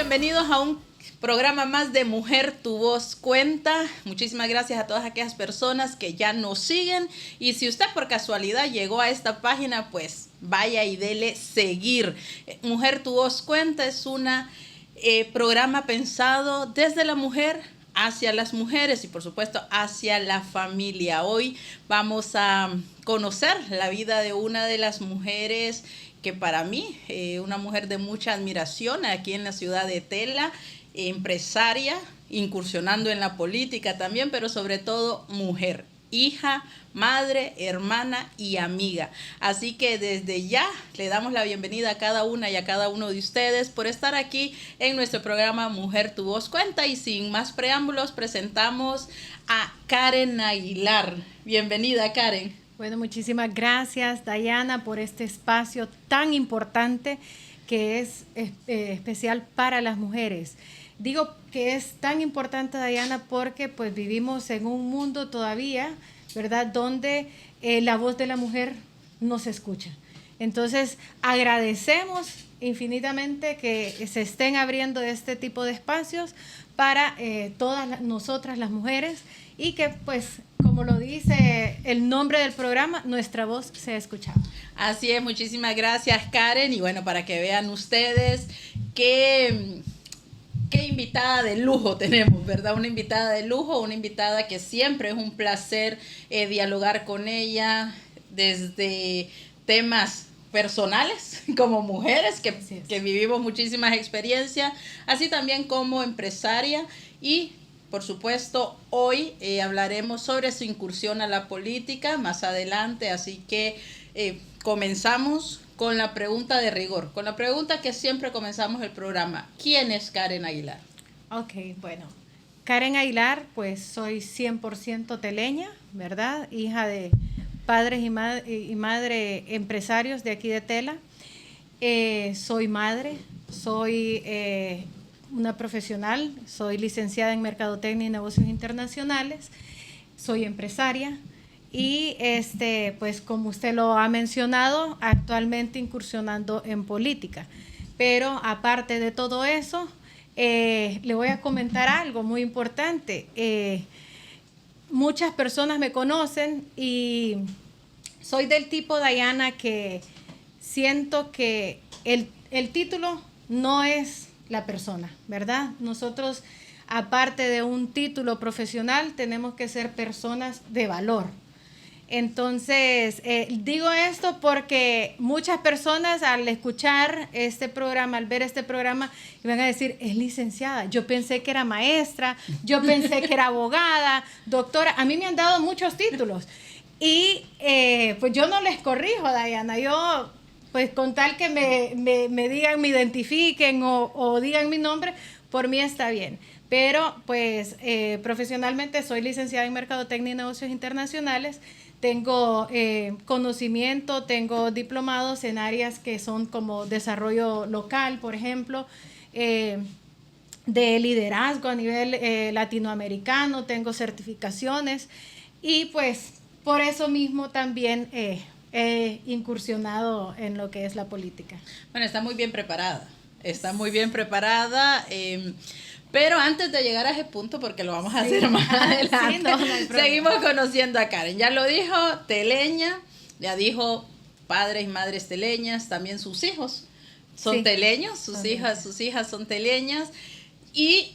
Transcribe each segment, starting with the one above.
bienvenidos a un programa más de Mujer Tu Voz Cuenta. Muchísimas gracias a todas aquellas personas que ya nos siguen. Y si usted por casualidad llegó a esta página, pues vaya y dele seguir. Mujer Tu Voz Cuenta es un programa pensado desde la mujer hacia las mujeres y por supuesto hacia la familia. Hoy vamos a conocer la vida de una de las mujeres que para mí, una mujer de mucha admiración aquí en la ciudad de Tela, empresaria, incursionando en la política también, pero sobre todo mujer, hija, madre, hermana y amiga. Así que desde ya le damos la bienvenida a cada una y a cada uno de ustedes por estar aquí en nuestro programa Mujer Tu Voz Cuenta. Y sin más preámbulos, presentamos a Karen Aguilar. Bienvenida, Karen. Bueno, muchísimas gracias, Dayana, por este espacio tan importante que es especial para las mujeres. Digo que es tan importante, Dayana, porque pues vivimos en un mundo todavía, ¿verdad?, donde la voz de la mujer no se escucha. Entonces, agradecemos infinitamente que se estén abriendo este tipo de espacios para todas nosotras las mujeres y que pues, como lo dice el nombre del programa, nuestra voz sea escuchada. Así es, muchísimas gracias, Karen. Y bueno, para que vean ustedes qué invitada de lujo tenemos, ¿verdad? Una invitada de lujo, una invitada que siempre es un placer dialogar con ella desde temas personales como mujeres que vivimos muchísimas experiencias, así también como empresaria y por supuesto hoy hablaremos sobre su incursión a la política más adelante, así que comenzamos con la pregunta de rigor, con la pregunta que siempre comenzamos el programa. ¿Quién es Karen Aguilar? Ok, bueno, Karen Aguilar, pues soy 100% teleña, ¿verdad? Hija de padres y madre empresarios de aquí de Tela. Soy madre, soy una profesional, soy licenciada en Mercadotecnia y Negocios Internacionales, soy empresaria y pues como usted lo ha mencionado, actualmente incursionando en política. Pero aparte de todo eso, le voy a comentar algo muy importante. Muchas personas me conocen y soy del tipo, Dayana, que siento que el título no es la persona, ¿verdad? Nosotros, aparte de un título profesional, tenemos que ser personas de valor. Entonces, digo esto porque muchas personas al escuchar este programa, al ver este programa, van a decir, es licenciada. Yo pensé que era maestra, yo pensé que era abogada, doctora. A mí me han dado muchos títulos. Y pues yo no les corrijo, Dayana. Yo, pues con tal que me digan, me identifiquen o digan mi nombre, por mí está bien. Pero pues profesionalmente soy licenciada en Mercadotecnia y Negocios Internacionales. Tengo conocimiento, tengo diplomados en áreas que son como desarrollo local, por ejemplo, de liderazgo a nivel latinoamericano, tengo certificaciones y pues por eso mismo también he incursionado en lo que es la política. Bueno, está muy bien preparada, pero antes de llegar a ese punto, porque lo vamos a hacer más adelante, no seguimos conociendo a Karen. Ya lo dijo, teleña, ya dijo padres y madres teleñas, también sus hijos son teleños, sus hijas son teleñas. Y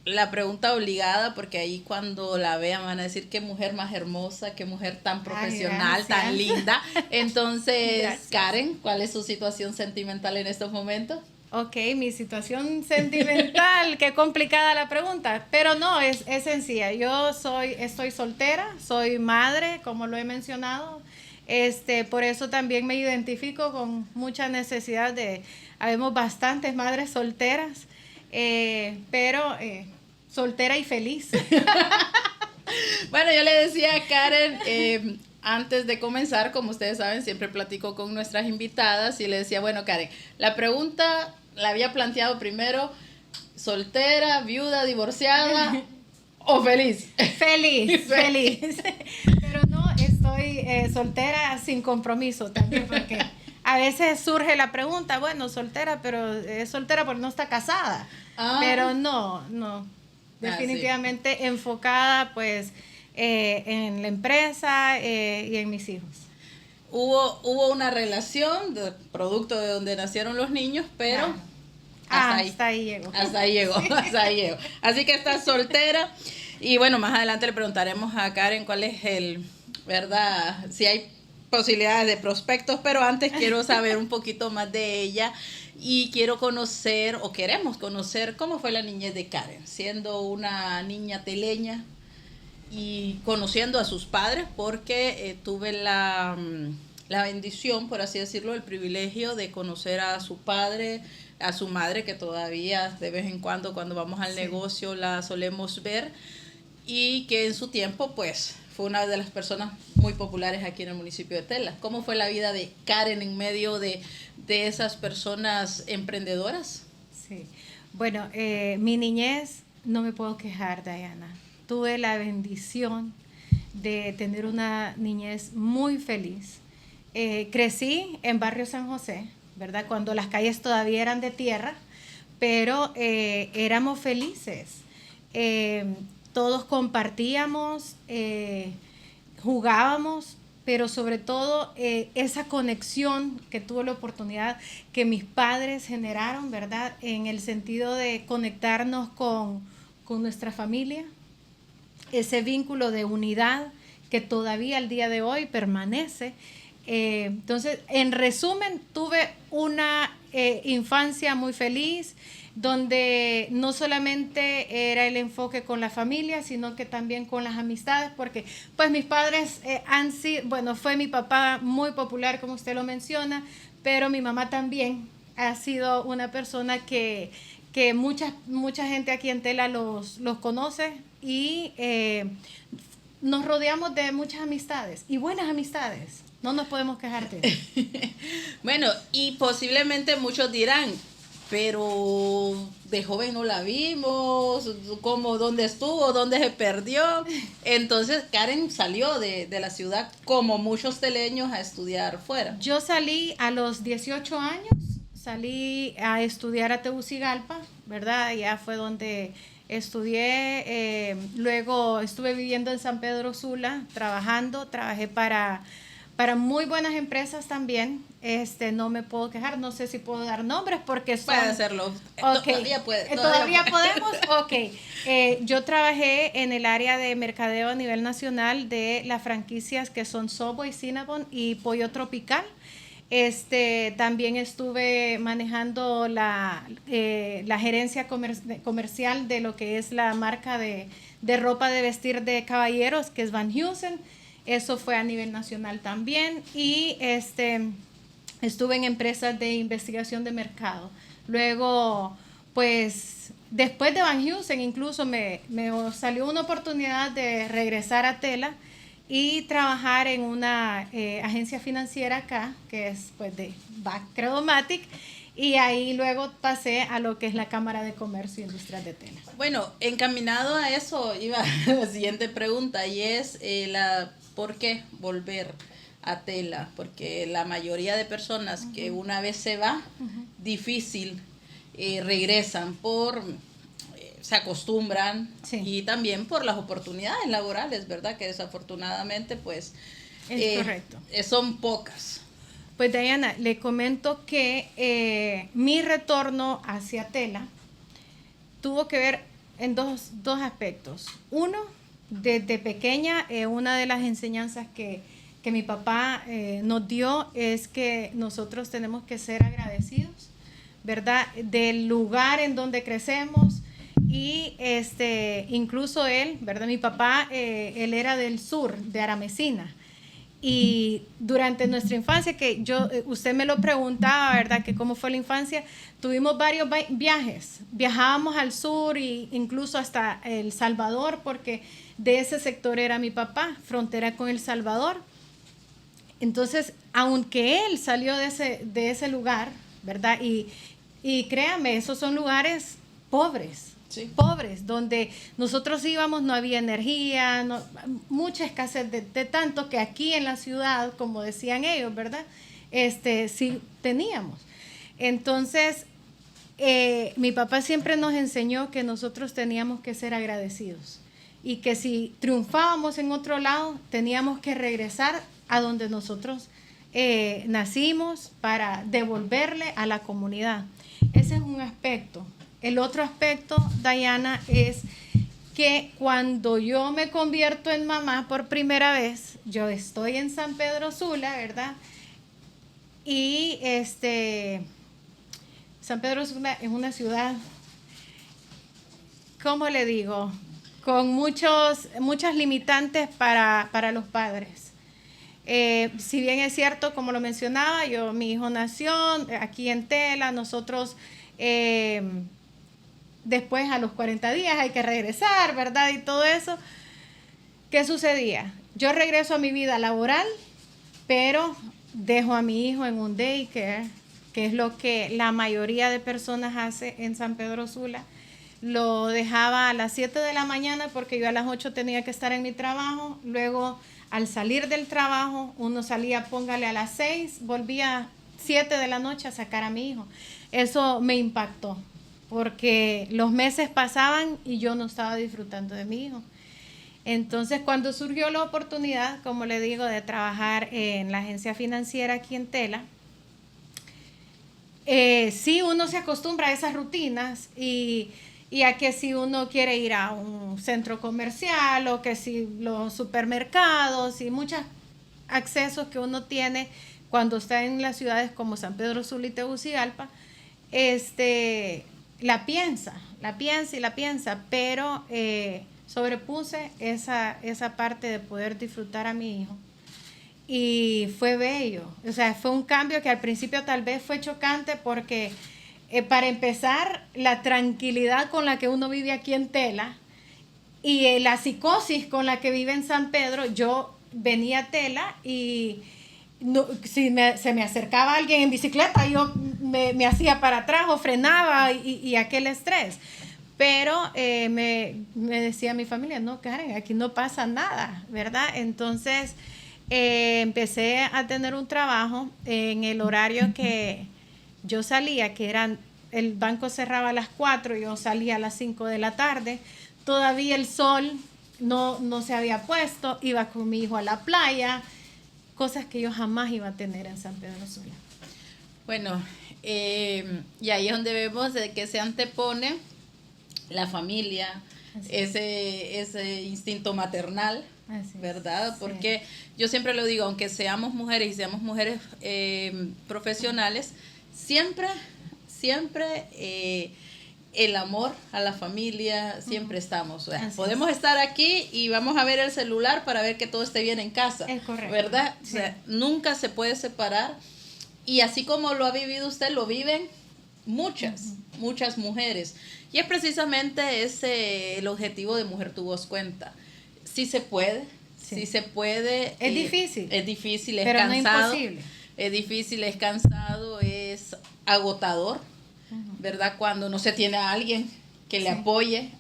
la pregunta obligada, porque ahí cuando la vean van a decir qué mujer más hermosa, qué mujer tan profesional, tan linda. Entonces, gracias. Karen, ¿cuál es su situación sentimental en estos momentos? Ok, mi situación sentimental, qué complicada la pregunta, pero no, es sencilla. Yo estoy soltera, soy madre, como lo he mencionado, por eso también me identifico con mucha necesidad habemos bastantes madres solteras, pero soltera y feliz. Bueno, yo le decía a Karen, antes de comenzar, como ustedes saben, siempre platico con nuestras invitadas y le decía, bueno, Karen, la pregunta la había planteado primero, soltera, viuda, divorciada o feliz. Feliz. Pero no, estoy soltera sin compromiso también, porque a veces surge la pregunta, bueno, soltera, pero es soltera porque no está casada. Pero no, definitivamente enfocada pues en la empresa y en mis hijos. Hubo una relación producto de donde nacieron los niños, pero hasta ahí llegó. Hasta ahí llegó. Así que estás soltera. Y bueno, más adelante le preguntaremos a Karen cuál es ¿verdad? Si hay posibilidades de prospectos, pero antes quiero saber un poquito más de ella y quiero conocer, o queremos conocer, cómo fue la niñez de Karen, siendo una niña teleña y conociendo a sus padres, porque tuve la bendición, por así decirlo, el privilegio de conocer a su padre, a su madre, que todavía de vez en cuando vamos al negocio la solemos ver, y que en su tiempo pues fue una de las personas muy populares aquí en el municipio de Tela. ¿Cómo fue la vida de Karen en medio de esas personas emprendedoras? Sí, bueno, mi niñez no me puedo quejar, Diana. Tuve la bendición de tener una niñez muy feliz. Crecí en Barrio San José, ¿verdad? Cuando las calles todavía eran de tierra, pero éramos felices. Todos compartíamos, jugábamos, pero sobre todo esa conexión que tuve la oportunidad que mis padres generaron, ¿verdad? En el sentido de conectarnos con nuestra familia, ese vínculo de unidad que todavía al día de hoy permanece. Entonces, en resumen, tuve una infancia muy feliz, donde no solamente era el enfoque con la familia, sino que también con las amistades, porque pues mis padres han sido, bueno, fue mi papá muy popular, como usted lo menciona, pero mi mamá también ha sido una persona que mucha gente aquí en Tela los conoce, y nos rodeamos de muchas amistades, y buenas amistades. No nos podemos quejar de eso. Bueno, y posiblemente muchos dirán, pero de joven no la vimos, como dónde estuvo, dónde se perdió. Entonces Karen salió de la ciudad, como muchos teleños, a estudiar fuera. Yo salí a los 18 años, salí a estudiar a Tegucigalpa, ¿verdad? Ya fue donde estudié. Luego estuve viviendo en San Pedro Sula, trabajé para muy buenas empresas también. No me puedo quejar, no sé si puedo dar nombres porque son... Puede hacerlo. Okay. ¿Todavía podemos? Ok. Yo trabajé en el área de mercadeo a nivel nacional de las franquicias que son Subway, Cinnabon y Pollo Tropical. También estuve manejando la gerencia comercial de lo que es la marca de ropa de vestir de caballeros, que es Van Heusen. Eso fue a nivel nacional también. Y estuve en empresas de investigación de mercado. Luego, pues, después de Van Heusen, incluso me salió una oportunidad de regresar a Tela y trabajar en una agencia financiera acá, que es pues de Credomatic, y ahí luego pasé a lo que es la Cámara de Comercio e Industrial de Tela. Bueno, encaminado a eso iba la siguiente pregunta, y es ¿por qué volver a Tela? Porque la mayoría de personas que una vez se va, difícil, regresan se acostumbran, sí, y también por las oportunidades laborales, ¿verdad? Que desafortunadamente pues es correcto. Son pocas. Pues Diana, le comento que mi retorno hacia Tela tuvo que ver en dos aspectos. Uno, desde pequeña, una de las enseñanzas que mi papá nos dio es que nosotros tenemos que ser agradecidos, ¿verdad? Del lugar en donde crecemos. Y incluso él, ¿verdad? Mi papá, él era del sur, de Aramecina. Y durante nuestra infancia, que usted me lo preguntaba, ¿verdad? Que cómo fue la infancia, tuvimos varios viajes. Viajábamos al sur e incluso hasta El Salvador, porque de ese sector era mi papá, frontera con El Salvador. Entonces, aunque él salió de ese lugar, ¿verdad? Y créame, esos son lugares pobres. Sí. Pobres, donde nosotros íbamos, no había energía, mucha escasez de tanto que aquí en la ciudad, como decían ellos, ¿verdad? sí teníamos. Entonces, mi papá siempre nos enseñó que nosotros teníamos que ser agradecidos y que si triunfábamos en otro lado, teníamos que regresar a donde nosotros nacimos para devolverle a la comunidad. Ese es un aspecto. El otro aspecto, Dayana, es que cuando yo me convierto en mamá por primera vez, yo estoy en San Pedro Sula, ¿verdad? Y San Pedro Sula es una ciudad, ¿cómo le digo? Con muchas limitantes para los padres. Si bien es cierto, como lo mencionaba, mi hijo nació aquí en Tela, nosotros después a los 40 días hay que regresar, ¿verdad? Y todo eso. ¿Qué sucedía? Yo regreso a mi vida laboral, pero dejo a mi hijo en un daycare, que es lo que la mayoría de personas hace en San Pedro Sula. Lo dejaba a las 7 de la mañana porque yo a las 8 tenía que estar en mi trabajo. Luego, al salir del trabajo, uno salía, póngale a las 6, volvía a 7 de la noche a sacar a mi hijo. Eso me impactó porque los meses pasaban y yo no estaba disfrutando de mi hijo. Entonces, cuando surgió la oportunidad, como le digo, de trabajar en la agencia financiera aquí en Tela, sí, uno se acostumbra a esas rutinas y a que si uno quiere ir a un centro comercial o que si los supermercados y muchos accesos que uno tiene cuando está en las ciudades como San Pedro Sula y Tegucigalpa, la piensa, pero sobrepuse esa parte de poder disfrutar a mi hijo. Y fue bello, o sea, fue un cambio que al principio tal vez fue chocante porque para empezar, la tranquilidad con la que uno vive aquí en Tela y la psicosis con la que vive en San Pedro, yo venía a Tela y si se me acercaba alguien en bicicleta, yo me hacía para atrás o frenaba y aquel estrés. Pero me decía mi familia, no, Karen, aquí no pasa nada, ¿verdad? Entonces empecé a tener un trabajo en el horario que yo salía, que el banco cerraba a las 4, yo salía a las 5 de la tarde, todavía el sol no se había puesto, iba con mi hijo a la playa, cosas que yo jamás iba a tener en San Pedro Sula. Bueno, y ahí es donde vemos de que se antepone la familia, ese instinto maternal, ¿verdad? Porque yo siempre lo digo, aunque seamos mujeres y seamos mujeres profesionales, siempre el amor a la familia, siempre estamos. O sea, podemos estar aquí y vamos a ver el celular para ver que todo esté bien en casa. Es correcto. ¿Verdad? Sí. O sea, nunca se puede separar. Y así como lo ha vivido usted, lo viven muchas mujeres. Y es precisamente ese el objetivo de Mujer Tu Voz Cuenta. Sí se puede, sí se puede. Es difícil. Es difícil, es pero cansado. No imposible. Es difícil, es cansado, es agotador, ¿verdad? Cuando no se tiene a alguien que le apoye,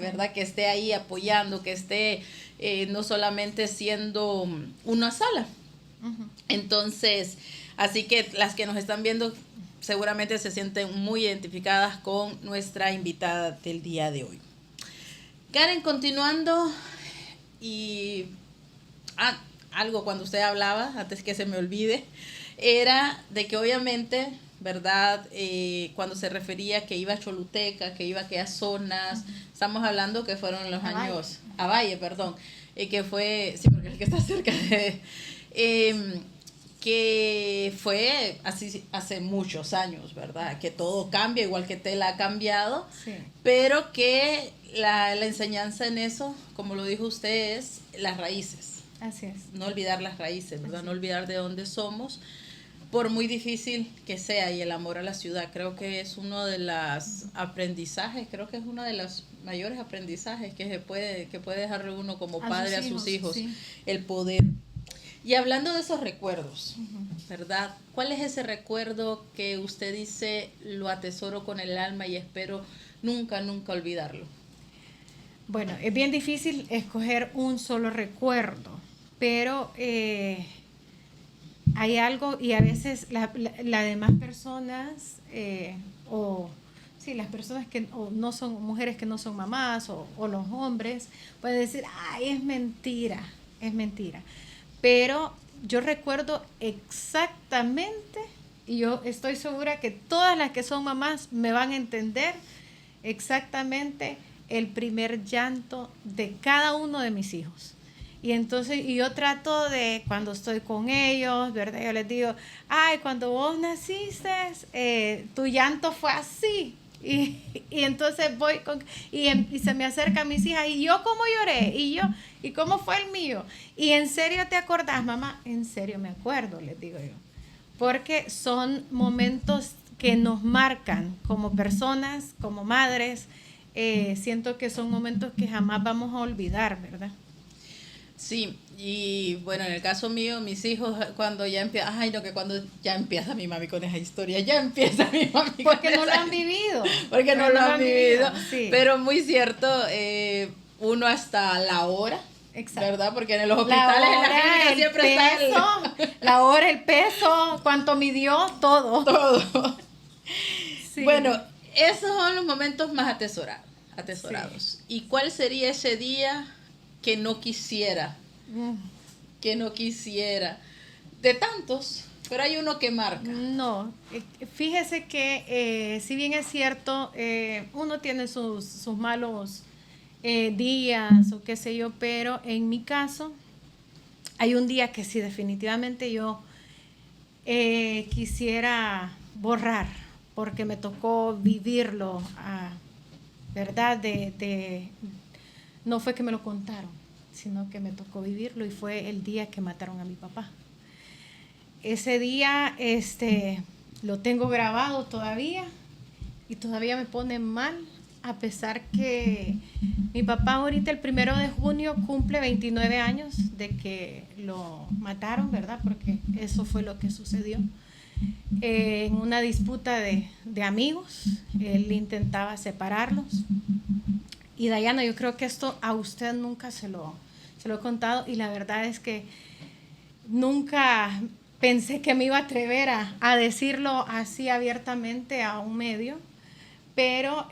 ¿verdad? Que esté ahí apoyando, que esté no solamente siendo una sala. Entonces, así que las que nos están viendo seguramente se sienten muy identificadas con nuestra invitada del día de hoy. Karen, continuando, y algo cuando usted hablaba, antes que se me olvide, era de que obviamente, ¿verdad? Cuando se refería que iba a Choluteca, que iba a aquellas zonas, estamos hablando que fueron los años, a Valle, perdón, que fue, sí, porque es el que está cerca de... que fue así hace muchos años, ¿verdad? Que todo cambia, igual que Tela ha cambiado, pero que la enseñanza en eso, como lo dijo usted, es las raíces. Así es. No olvidar las raíces, ¿verdad? No olvidar de dónde somos, por muy difícil que sea, y el amor a la ciudad. Creo que es uno de los aprendizajes, creo que es uno de los mayores aprendizajes que puede dejarle uno como padre a sus hijos, el poder. Y hablando de esos recuerdos, ¿verdad? ¿Cuál es ese recuerdo que usted dice, lo atesoro con el alma y espero nunca olvidarlo? Bueno, es bien difícil escoger un solo recuerdo, pero hay algo, y a veces las demás personas, o sí, las personas que o no son mujeres que no son mamás, o los hombres, pueden decir, ay, es mentira, es mentira. Pero yo recuerdo exactamente, y yo estoy segura que todas las que son mamás me van a entender exactamente el primer llanto de cada uno de mis hijos. Y entonces y yo trato de, cuando estoy con ellos, ¿verdad? Yo les digo, ay, cuando vos naciste, tu llanto fue así. Y entonces voy y se me acercan mis hijas, y yo cómo lloré, y cómo fue el mío. Y en serio te acordás, mamá, en serio me acuerdo, les digo yo. Porque son momentos que nos marcan como personas, como madres. Siento que son momentos que jamás vamos a olvidar, ¿verdad? Sí, y bueno, en el caso mío, mis hijos cuando ya empieza, ay no, que cuando ya empieza mi mami con esa historia, ya empieza mi mami porque con no esa, lo han vivido. porque no lo han vivido, sí. pero muy cierto, uno hasta la hora, exacto, ¿verdad? Porque en los hospitales, en la clínica siempre está la hora, el peso, cuánto midió, todo. Todo. Sí. Bueno, esos son los momentos más atesorados. Sí. ¿Y cuál sería ese día que no quisiera? Que no quisiera. De tantos, pero hay uno que marca. No, fíjese que si bien es cierto, uno tiene sus malos días o qué sé yo, pero en mi caso hay un día que sí definitivamente yo quisiera borrar, porque me tocó vivirlo, ¿verdad? No fue que me lo contaron, sino que me tocó vivirlo, y fue el día que mataron a mi papá. Ese día lo tengo grabado todavía, y todavía me pone mal, a pesar que mi papá ahorita el 1 de junio cumple 29 años de que lo mataron, ¿verdad? Porque eso fue lo que sucedió. En una disputa de amigos, él intentaba separarlos. Y Dayana, yo creo que esto a usted nunca se lo he contado, y la verdad es que nunca pensé que me iba a atrever a decirlo así abiertamente a un medio, pero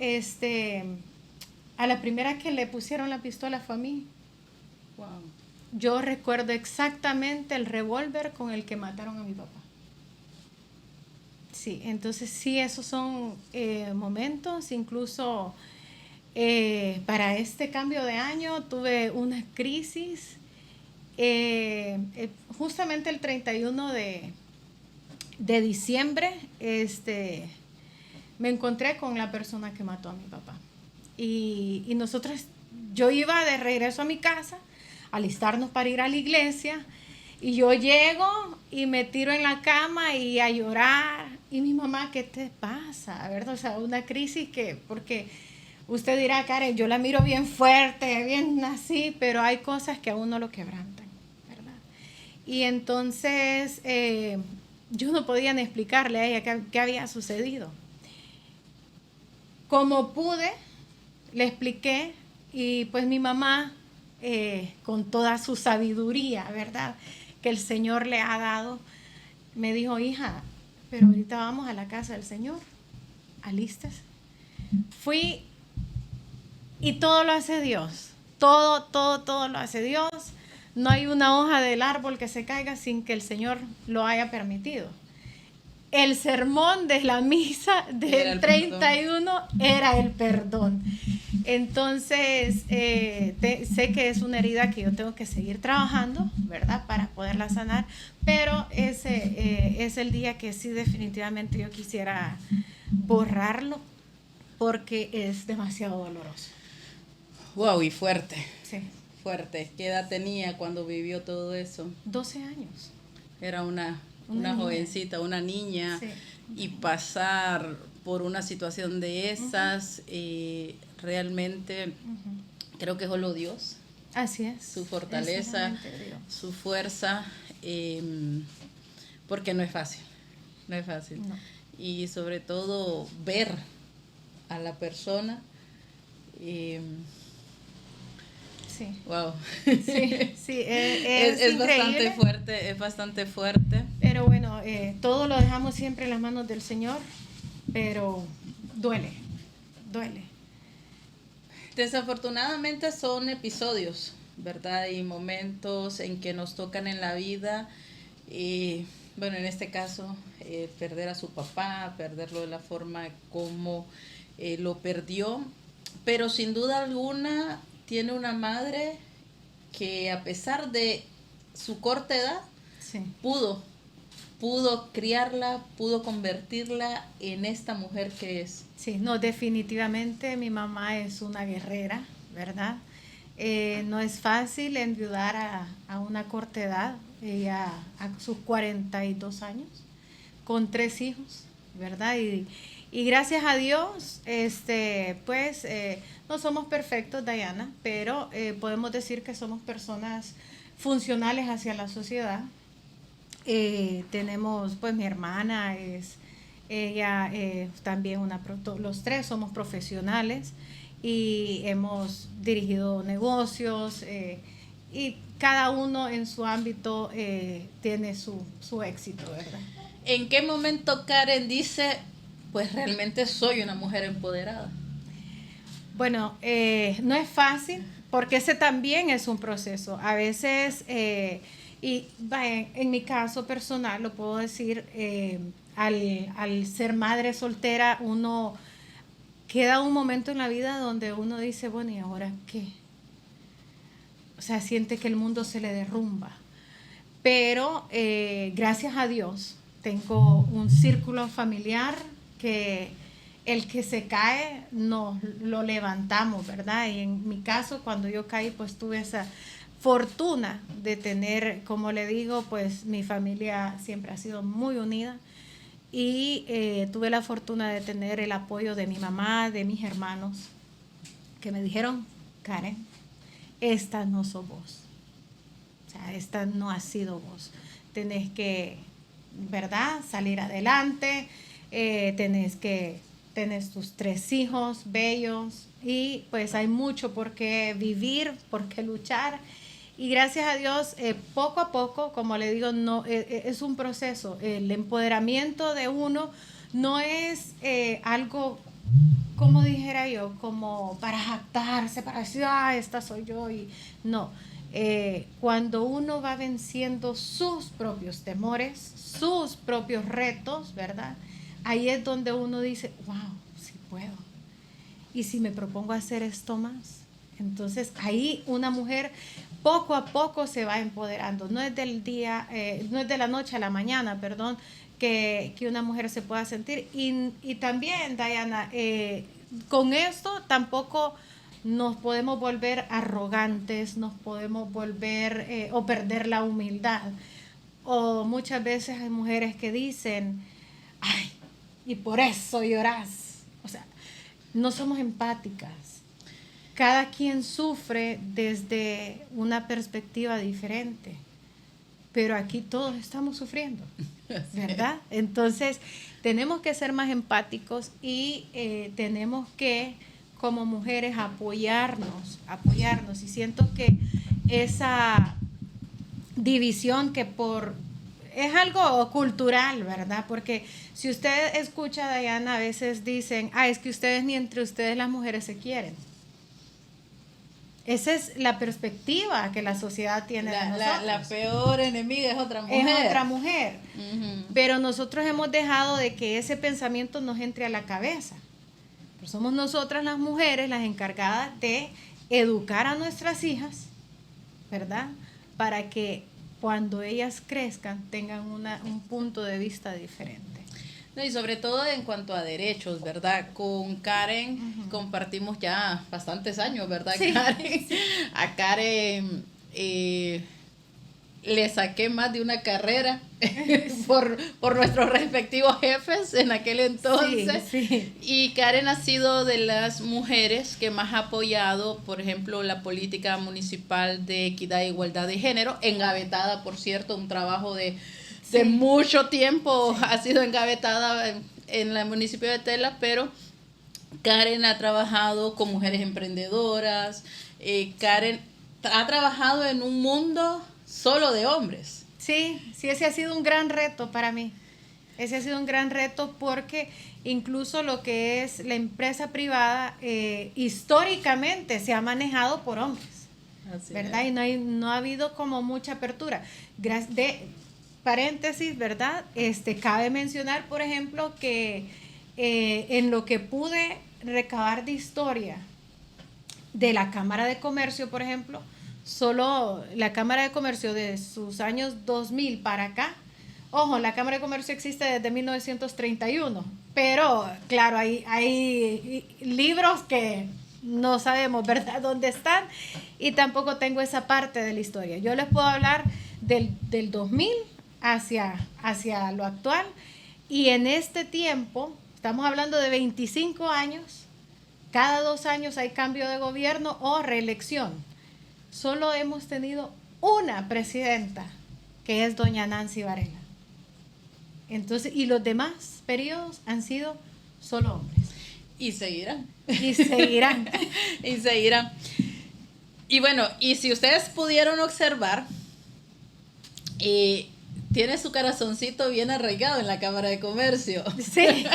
a la primera que le pusieron la pistola fue a mí. Wow. Yo recuerdo exactamente el revólver con el que mataron a mi papá. Sí, entonces sí, esos son momentos. Incluso para este cambio de año tuve una crisis. Justamente el 31 de diciembre me encontré con la persona que mató a mi papá. Y yo iba de regreso a mi casa, a alistarnos para ir a la iglesia, y yo llego y me tiro en la cama y a llorar. Y mi mamá, ¿qué te pasa? ¿Verdad? O sea, una crisis porque usted dirá, Karen, yo la miro bien fuerte, bien así, pero hay cosas que a uno lo quebrantan, ¿verdad? Y entonces yo no podía ni explicarle a ella qué había sucedido. Como pude, le expliqué, y pues mi mamá, con toda su sabiduría, ¿verdad?, que el Señor le ha dado, me dijo, hija, pero ahorita vamos a la casa del Señor, alístese. Fui, y todo lo hace Dios, todo lo hace Dios. No hay una hoja del árbol que se caiga sin que el Señor lo haya permitido. El sermón de la misa del 31 era el perdón. Entonces, sé que es una herida que yo tengo que seguir trabajando, ¿verdad?, para poderla sanar, pero ese es el día que sí definitivamente yo quisiera borrarlo, porque es demasiado doloroso. Wow, y fuerte. Sí. Fuerte. ¿Qué edad tenía cuando vivió todo eso? 12 años. Era una jovencita, una niña, sí. Y pasar por una situación de esas, realmente creo que es solo Dios. Así es. Su fortaleza, su fuerza, porque no es fácil, no. Y sobre todo ver a la persona. Sí. Wow. Sí, es bastante fuerte, es bastante fuerte. Pero Pero bueno, todo lo dejamos siempre en las manos del Señor, pero duele. Desafortunadamente son episodios, ¿verdad? Y momentos en que nos tocan en la vida. Y bueno, en este caso, perder a su papá, perderlo de la forma como lo perdió. Pero sin duda alguna tiene una madre que, a pesar de su corta edad, Sí. pudo criarla, pudo convertirla en esta mujer que es. Sí, no, definitivamente mi mamá es una guerrera, ¿verdad? No es fácil enviudar a una corta edad, ella a sus 42 años, con 3 hijos, ¿verdad? Y gracias a Dios, pues no somos perfectos, Diana, pero podemos decir que somos personas funcionales hacia la sociedad. Tenemos, pues mi hermana ella también los tres somos profesionales y hemos dirigido negocios y cada uno en su ámbito tiene su éxito, ¿verdad? ¿En qué momento Karen dice, pues realmente soy una mujer empoderada? Bueno, no es fácil porque ese también es un proceso. A veces, en mi caso personal, lo puedo decir, al ser madre soltera, uno queda un momento en la vida donde uno dice, bueno, ¿y ahora qué? O sea, siente que el mundo se le derrumba. Pero gracias a Dios tengo un círculo familiar que el que se cae nos lo levantamos, ¿verdad? Y en mi caso, cuando yo caí, pues tuve esa fortuna de tener, como le digo, pues mi familia siempre ha sido muy unida y tuve la fortuna de tener el apoyo de mi mamá, de mis hermanos, que me dijeron, Karen, esta no sos vos. O sea, esta no ha sido vos. Tenés que, ¿verdad?, salir adelante, tenés tus 3 hijos bellos y pues hay mucho por qué vivir, por qué luchar. Y gracias a Dios, poco a poco, como le digo, no es un proceso. El empoderamiento de uno no es algo, como dijera yo, como para jactarse, para decir, esta soy yo. Y no, cuando uno va venciendo sus propios temores, sus propios retos, ¿verdad? Ahí es donde uno dice, wow, sí puedo. Y si me propongo hacer esto más, entonces ahí una mujer poco a poco se va empoderando. No es no es de la noche a la mañana, perdón, que una mujer se pueda sentir. Y también, Diana, con esto tampoco nos podemos volver arrogantes, nos podemos volver o perder la humildad. O muchas veces hay mujeres que dicen, ay, y por eso llorás. O sea, no somos empáticas. Cada quien sufre desde una perspectiva diferente, pero aquí todos estamos sufriendo, ¿verdad? Entonces, tenemos que ser más empáticos y tenemos que, como mujeres, apoyarnos. Y siento que esa división es algo cultural, ¿verdad? Porque si usted escucha, Diana, a veces dicen, es que ustedes ni entre ustedes las mujeres se quieren. Esa es la perspectiva que la sociedad tiene de nosotros. La peor enemiga es otra mujer. Es otra mujer. Uh-huh. Pero nosotros hemos dejado de que ese pensamiento nos entre a la cabeza. Pero somos nosotras las mujeres las encargadas de educar a nuestras hijas, ¿verdad? Para que cuando ellas crezcan tengan un punto de vista diferente. No, y sobre todo en cuanto a derechos, ¿verdad? Con Karen compartimos ya bastantes años, ¿verdad, sí. Karen? A Karen le saqué más de una carrera por nuestros respectivos jefes en aquel entonces. Sí, sí. Y Karen ha sido de las mujeres que más ha apoyado, por ejemplo, la política municipal de equidad e igualdad de género, engavetada, por cierto, un trabajo de mucho tiempo, sí. Ha sido engavetada en el municipio de Tela, pero Karen ha trabajado con mujeres emprendedoras. Karen ha trabajado en un mundo solo de hombres. Sí, ese ha sido un gran reto para mí. Ese ha sido un gran reto porque incluso lo que es la empresa privada históricamente se ha manejado por hombres, Así ¿verdad? es. Y no ha habido como mucha apertura. De paréntesis, ¿verdad? Cabe mencionar, por ejemplo, que en lo que pude recabar de historia de la Cámara de Comercio, por ejemplo, solo la Cámara de Comercio de sus años 2000 para acá. Ojo, la Cámara de Comercio existe desde 1931, pero claro, hay libros que no sabemos, ¿verdad?, dónde están, y tampoco tengo esa parte de la historia. Yo les puedo hablar del 2000 hacia lo actual, y en este tiempo, estamos hablando de 25 años, cada 2 años hay cambio de gobierno o reelección. Solo hemos tenido una presidenta, que es doña Nancy Varela. Entonces, y los demás periodos han sido solo hombres. Y seguirán. Y seguirán. Y seguirán. Y bueno, y si ustedes pudieron observar, tiene su corazoncito bien arraigado en la Cámara de Comercio. Sí.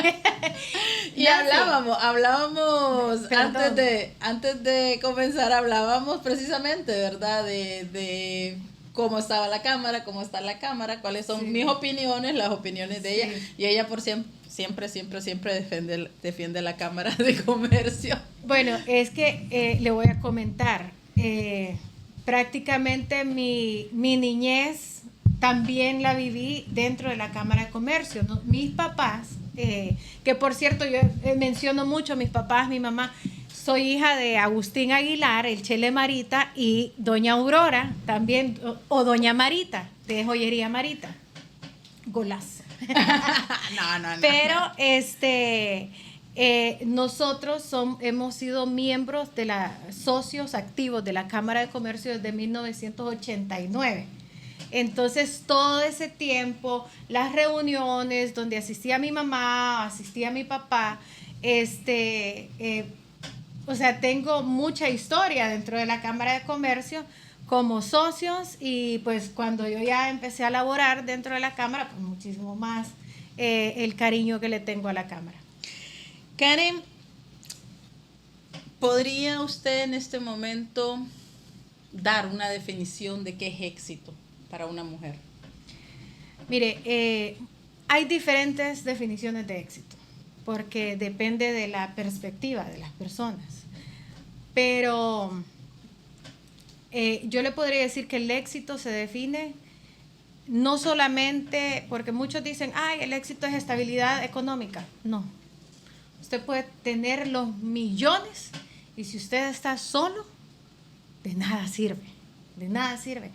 Y Ya hablábamos Perdón. antes de comenzar, hablábamos precisamente, ¿verdad? De cómo estaba la Cámara, cómo está la Cámara, cuáles son Sí. mis opiniones, las opiniones de ella. Sí. Y ella por siempre defiende la Cámara de Comercio. Bueno, es que le voy a comentar. Prácticamente mi niñez también la viví dentro de la Cámara de Comercio, ¿no? Mis papás, que por cierto yo menciono mucho a mis papás, mi mamá, soy hija de Agustín Aguilar, el Chele Marita, y doña Aurora también, o doña Marita, de Joyería Marita. Golazo. No. Pero nosotros hemos sido miembros de socios activos de la Cámara de Comercio desde 1989. Entonces, todo ese tiempo, las reuniones donde asistía mi mamá, asistía mi papá, o sea, tengo mucha historia dentro de la Cámara de Comercio como socios, y pues cuando yo ya empecé a laborar dentro de la Cámara, pues muchísimo más el cariño que le tengo a la Cámara. Karen, ¿podría usted en este momento dar una definición de qué es éxito para una mujer? Mire, hay diferentes definiciones de éxito, porque depende de la perspectiva de las personas. Pero yo le podría decir que el éxito se define no solamente, porque muchos dicen, ay, el éxito es estabilidad económica. No. Usted puede tener los millones, y si usted está solo, de nada sirve. De nada sirve.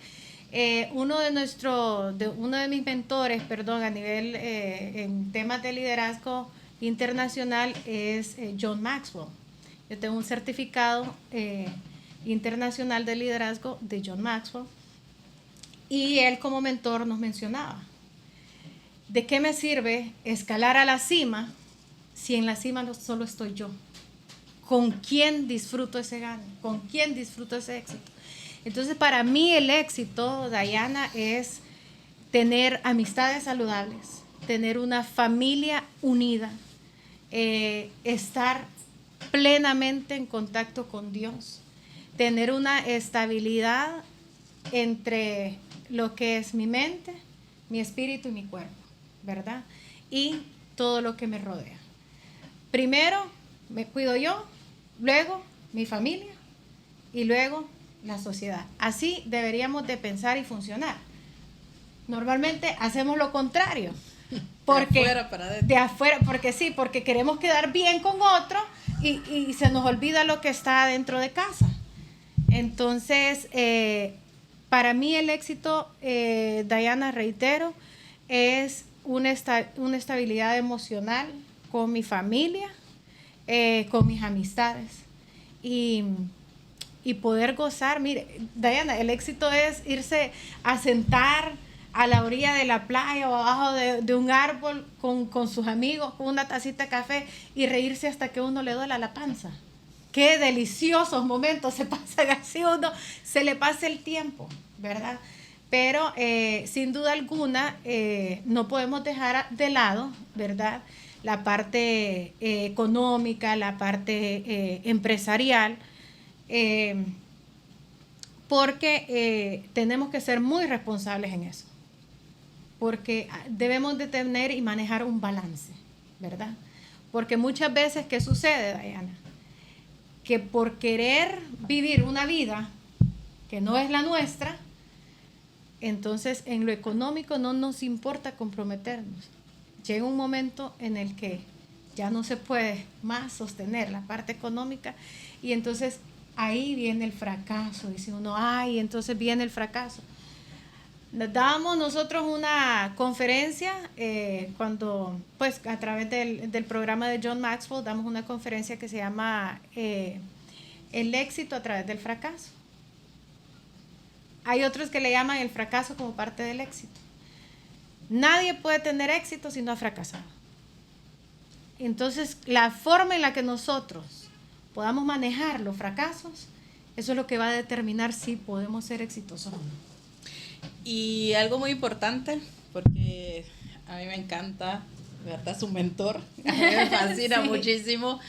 Uno de mis mentores, a nivel en temas de liderazgo internacional es John Maxwell. Yo tengo un certificado internacional de liderazgo de John Maxwell, y él como mentor nos mencionaba: ¿de qué me sirve escalar a la cima si en la cima no solo estoy yo? ¿Con quién disfruto ese gane? ¿Con quién disfruto ese éxito? Entonces, para mí el éxito, Dayana, es tener amistades saludables, tener una familia unida, estar plenamente en contacto con Dios, tener una estabilidad entre lo que es mi mente, mi espíritu y mi cuerpo, ¿verdad? Y todo lo que me rodea. Primero me cuido yo, luego mi familia y luego la sociedad. Así deberíamos de pensar y funcionar. Normalmente hacemos lo contrario. Porque, de afuera para adentro. De afuera, porque sí, porque queremos quedar bien con otro y se nos olvida lo que está dentro de casa. Entonces, para mí el éxito, Dayana, reitero, es una estabilidad emocional con mi familia, con mis amistades, y poder gozar. Mire, Dayana, el éxito es irse a sentar a la orilla de la playa o abajo de un árbol con sus amigos, con una tacita de café, y reírse hasta que uno le duela la panza. Qué deliciosos momentos se pasan así, uno se le pasa el tiempo, ¿verdad? Pero sin duda alguna no podemos dejar de lado, ¿verdad?, la parte económica, la parte empresarial, porque tenemos que ser muy responsables en eso, porque debemos de tener y manejar un balance, ¿verdad? Porque muchas veces, ¿qué sucede, Diana? Que por querer vivir una vida que no es la nuestra, entonces en lo económico no nos importa comprometernos. Llega un momento en el que ya no se puede más sostener la parte económica y entonces ahí viene el fracaso. Dice uno, ay, entonces viene el fracaso. Damos nosotros una conferencia cuando, pues a través del programa de John Maxwell, damos una conferencia que se llama El éxito a través del fracaso. Hay otros que le llaman el fracaso como parte del éxito. Nadie puede tener éxito si no ha fracasado. Entonces, la forma en la que nosotros podamos manejar los fracasos, eso es lo que va a determinar si podemos ser exitosos o no. Y algo muy importante, porque a mí me encanta, ¿verdad? Su mentor, a mí me fascina sí. muchísimo.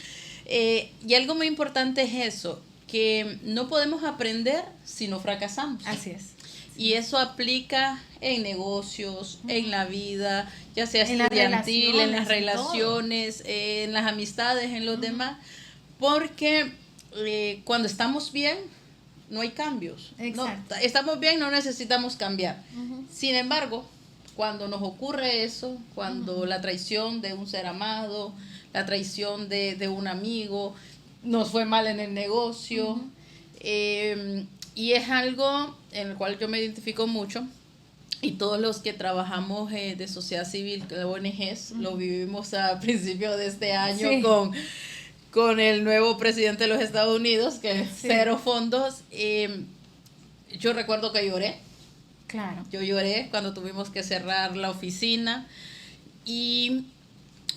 Y algo muy importante es eso, que no podemos aprender si no fracasamos. Así es. Y eso aplica en negocios, en la vida, ya sea estudiantil, en las relaciones, en las amistades, en los demás, porque cuando estamos bien, no hay cambios. No, estamos bien, no necesitamos cambiar. Sin embargo, cuando nos ocurre eso, cuando la traición de un ser amado, la traición de un amigo, nos fue mal en el negocio, y es algo en el cual yo me identifico mucho, y todos los que trabajamos de sociedad civil, de ONGs, lo vivimos a principios de este año sí. con el nuevo presidente de los Estados Unidos, que sí. cero fondos. Yo recuerdo que lloré. Claro. Yo lloré cuando tuvimos que cerrar la oficina, y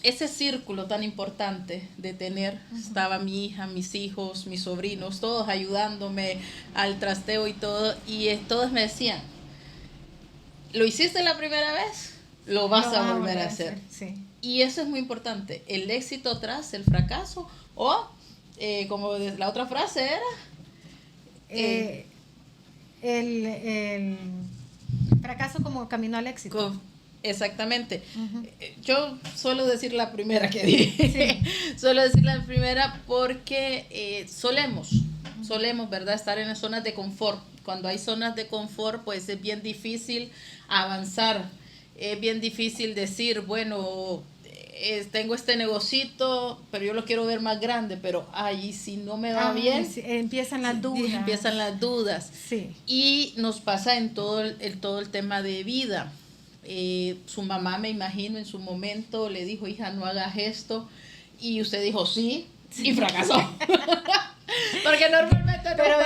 ese círculo tan importante de tener, estaba mi hija, mis hijos, mis sobrinos, todos ayudándome al trasteo y todo, y todos me decían, ¿lo hiciste la primera vez? Lo vas a volver a hacer. Sí. Y eso es muy importante, el éxito tras el fracaso, o como la otra frase era, el fracaso como camino al éxito. Exactamente. Yo suelo decir la primera que dije. Sí. Suelo decir la primera porque solemos, ¿verdad?, estar en las zonas de confort. Cuando hay zonas de confort, pues es bien difícil avanzar. Es bien difícil decir, bueno, tengo este negocito, pero yo lo quiero ver más grande, pero ay, si no me va bien, sí, empiezan las dudas. Empiezan las dudas. Sí. Y nos pasa en todo el tema de vida. Su mamá, me imagino, en su momento le dijo, hija, no hagas esto, y usted dijo sí. Y fracasó. Porque normalmente no. Pero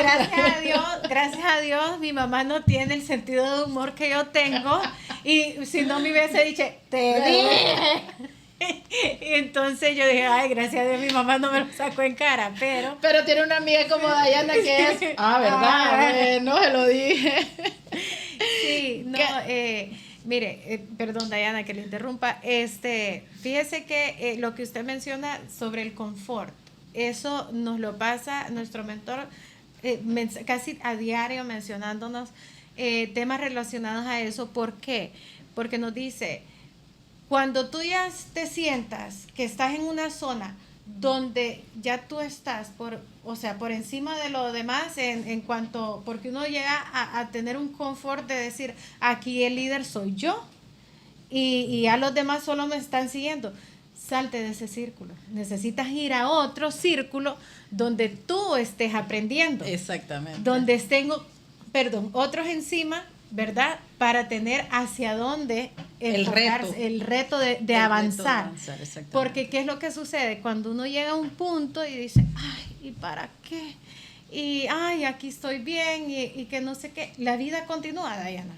gracias a Dios, mi mamá no tiene el sentido de humor que yo tengo, y si no me hubiese dicho, te dije. Y entonces yo dije, ay, gracias a Dios mi mamá no me lo sacó en cara, pero tiene una amiga como Diana que es, verdad, bueno, se lo dije. Sí, no, mire, perdón, Diana, que le interrumpa. Fíjese que lo que usted menciona sobre el confort, eso nos lo pasa nuestro mentor casi a diario mencionándonos temas relacionados a eso. ¿Por qué? Porque nos dice, cuando tú ya te sientas que estás en una zona donde ya tú estás por encima de lo demás en cuanto, porque uno llega a tener un confort de decir, aquí el líder soy yo y a los demás solo me están siguiendo. Salte de ese círculo. Necesitas ir a otro círculo donde tú estés aprendiendo. Exactamente. Donde estén, otros encima, ¿verdad? Para tener hacia dónde el reto de avanzar. Porque ¿qué es lo que sucede? Cuando uno llega a un punto y dice, ay, ¿y para qué? Y, ay, aquí estoy bien y que no sé qué. La vida continúa, Diana.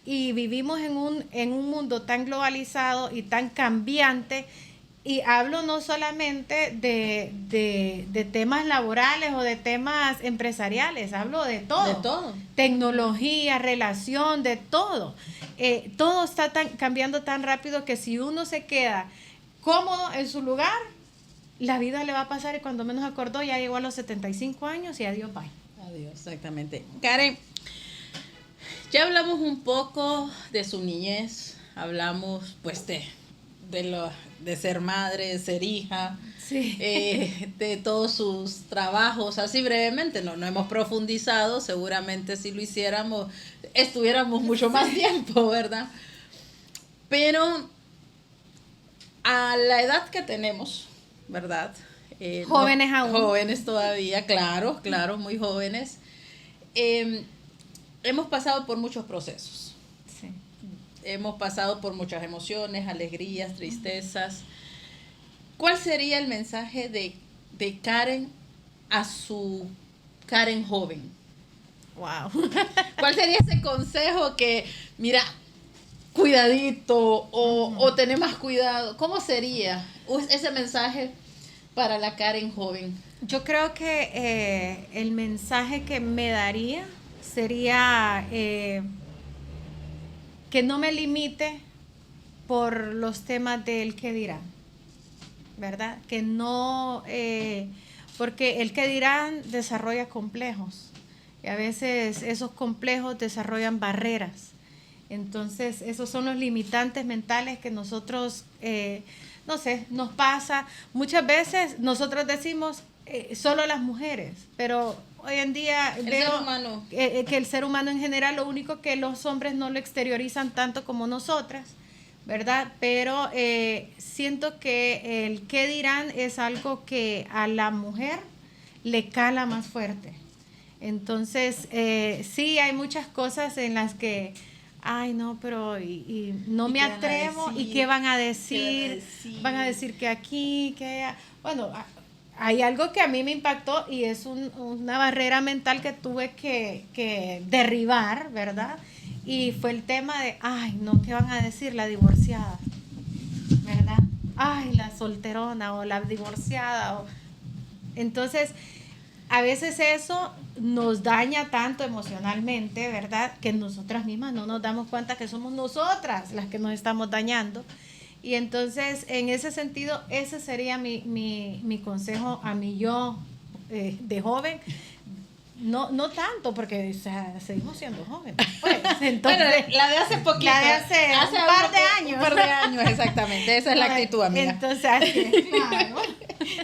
Y vivimos en un mundo tan globalizado y tan cambiante Y hablo no solamente de temas laborales o de temas empresariales, hablo de todo. De todo. Tecnología, relación, de todo. Todo está cambiando tan rápido que si uno se queda cómodo en su lugar, la vida le va a pasar y cuando menos acordó ya llegó a los 75 años y adiós, bye. Adiós, exactamente. Karen, ya hablamos un poco de su niñez, hablamos pues de ser madre, de ser hija, sí. De todos sus trabajos, así brevemente, no hemos profundizado, seguramente si lo hiciéramos estuviéramos mucho más tiempo, ¿verdad? Pero a la edad que tenemos, ¿verdad? Jóvenes aún. Jóvenes todavía, claro, muy jóvenes. Hemos pasado por muchos procesos. Sí. Hemos pasado por muchas emociones, alegrías, tristezas. ¿Cuál sería el mensaje de Karen a su Karen joven? Wow. ¿Cuál sería ese consejo que, mira, cuidadito o tener más cuidado? ¿Cómo sería ese mensaje para la Karen joven? Yo creo que el mensaje que me daría sería que no me limite por los temas del qué dirán, ¿verdad? Que no, porque el qué dirán desarrolla complejos y a veces esos complejos desarrollan barreras. Entonces, esos son los limitantes mentales que nosotros, no sé, nos pasa. Muchas veces nosotros decimos solo las mujeres, pero hoy en día veo que el ser humano en general, lo único que los hombres no lo exteriorizan tanto como nosotras, ¿verdad? Pero siento que el qué dirán es algo que a la mujer le cala más fuerte. Entonces, sí, hay muchas cosas en las que, ay, no, pero y no me atrevo. ¿Y qué van a decir? Van a decir que aquí, que allá. Bueno, hay algo que a mí me impactó y es una barrera mental que tuve que derribar, ¿verdad? Y fue el tema de, ay, no, ¿qué van a decir? La divorciada, ¿verdad? Ay, la solterona o la divorciada. Entonces, a veces eso nos daña tanto emocionalmente, ¿verdad? Que nosotras mismas no nos damos cuenta que somos nosotras las que nos estamos dañando. Y entonces, en ese sentido, ese sería mi consejo a mi yo de joven. No tanto, porque o sea, seguimos siendo jóvenes. Pues, entonces, bueno, la de hace poquito. La de hace un par de años. Un par de años, exactamente. Esa es la actitud, amiga. Entonces, así, claro.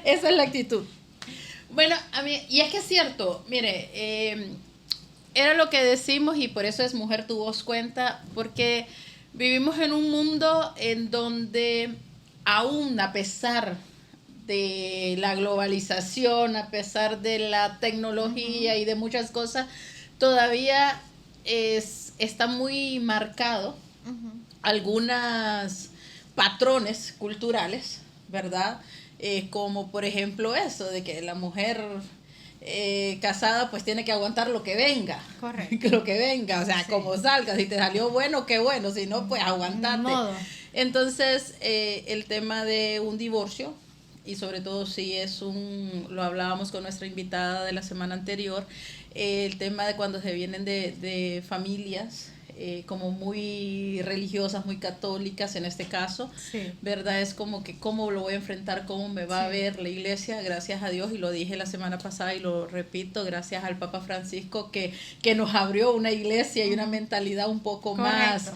Esa es la actitud. Bueno, a mí, y es que es cierto, mire, era lo que decimos y por eso es Mujer Tu Voz Cuenta, porque vivimos en un mundo en donde aún a pesar de la globalización, a pesar de la tecnología y de muchas cosas, todavía está muy marcado algunos patrones culturales, ¿verdad? Como por ejemplo eso, de que la mujer casada pues tiene que aguantar lo que venga. Correcto. Lo que venga, o sea, sí. Como salga, si te salió bueno, qué bueno, si no, pues aguantate. Modo. Entonces, el tema de un divorcio, y sobre todo si es lo hablábamos con nuestra invitada de la semana anterior, el tema de cuando se vienen de familias como muy religiosas, muy católicas en este caso, sí. ¿Verdad? Es como que cómo lo voy a enfrentar, cómo me va a ver la iglesia, gracias a Dios, y lo dije la semana pasada y lo repito, gracias al Papa Francisco que nos abrió una iglesia y una mentalidad un poco más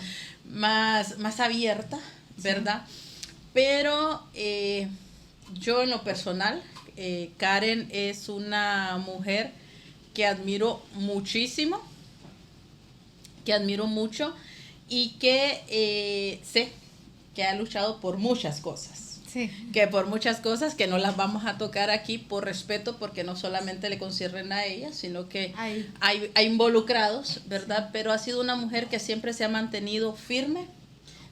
abierta, ¿verdad? Sí. Pero yo en lo personal, Karen es una mujer que admiro muchísimo, que admiro mucho y que sé que ha luchado por muchas cosas. Sí. Que por muchas cosas que no las vamos a tocar aquí por respeto, porque no solamente le conciernen a ella, sino que hay involucrados, ¿verdad? Pero ha sido una mujer que siempre se ha mantenido firme,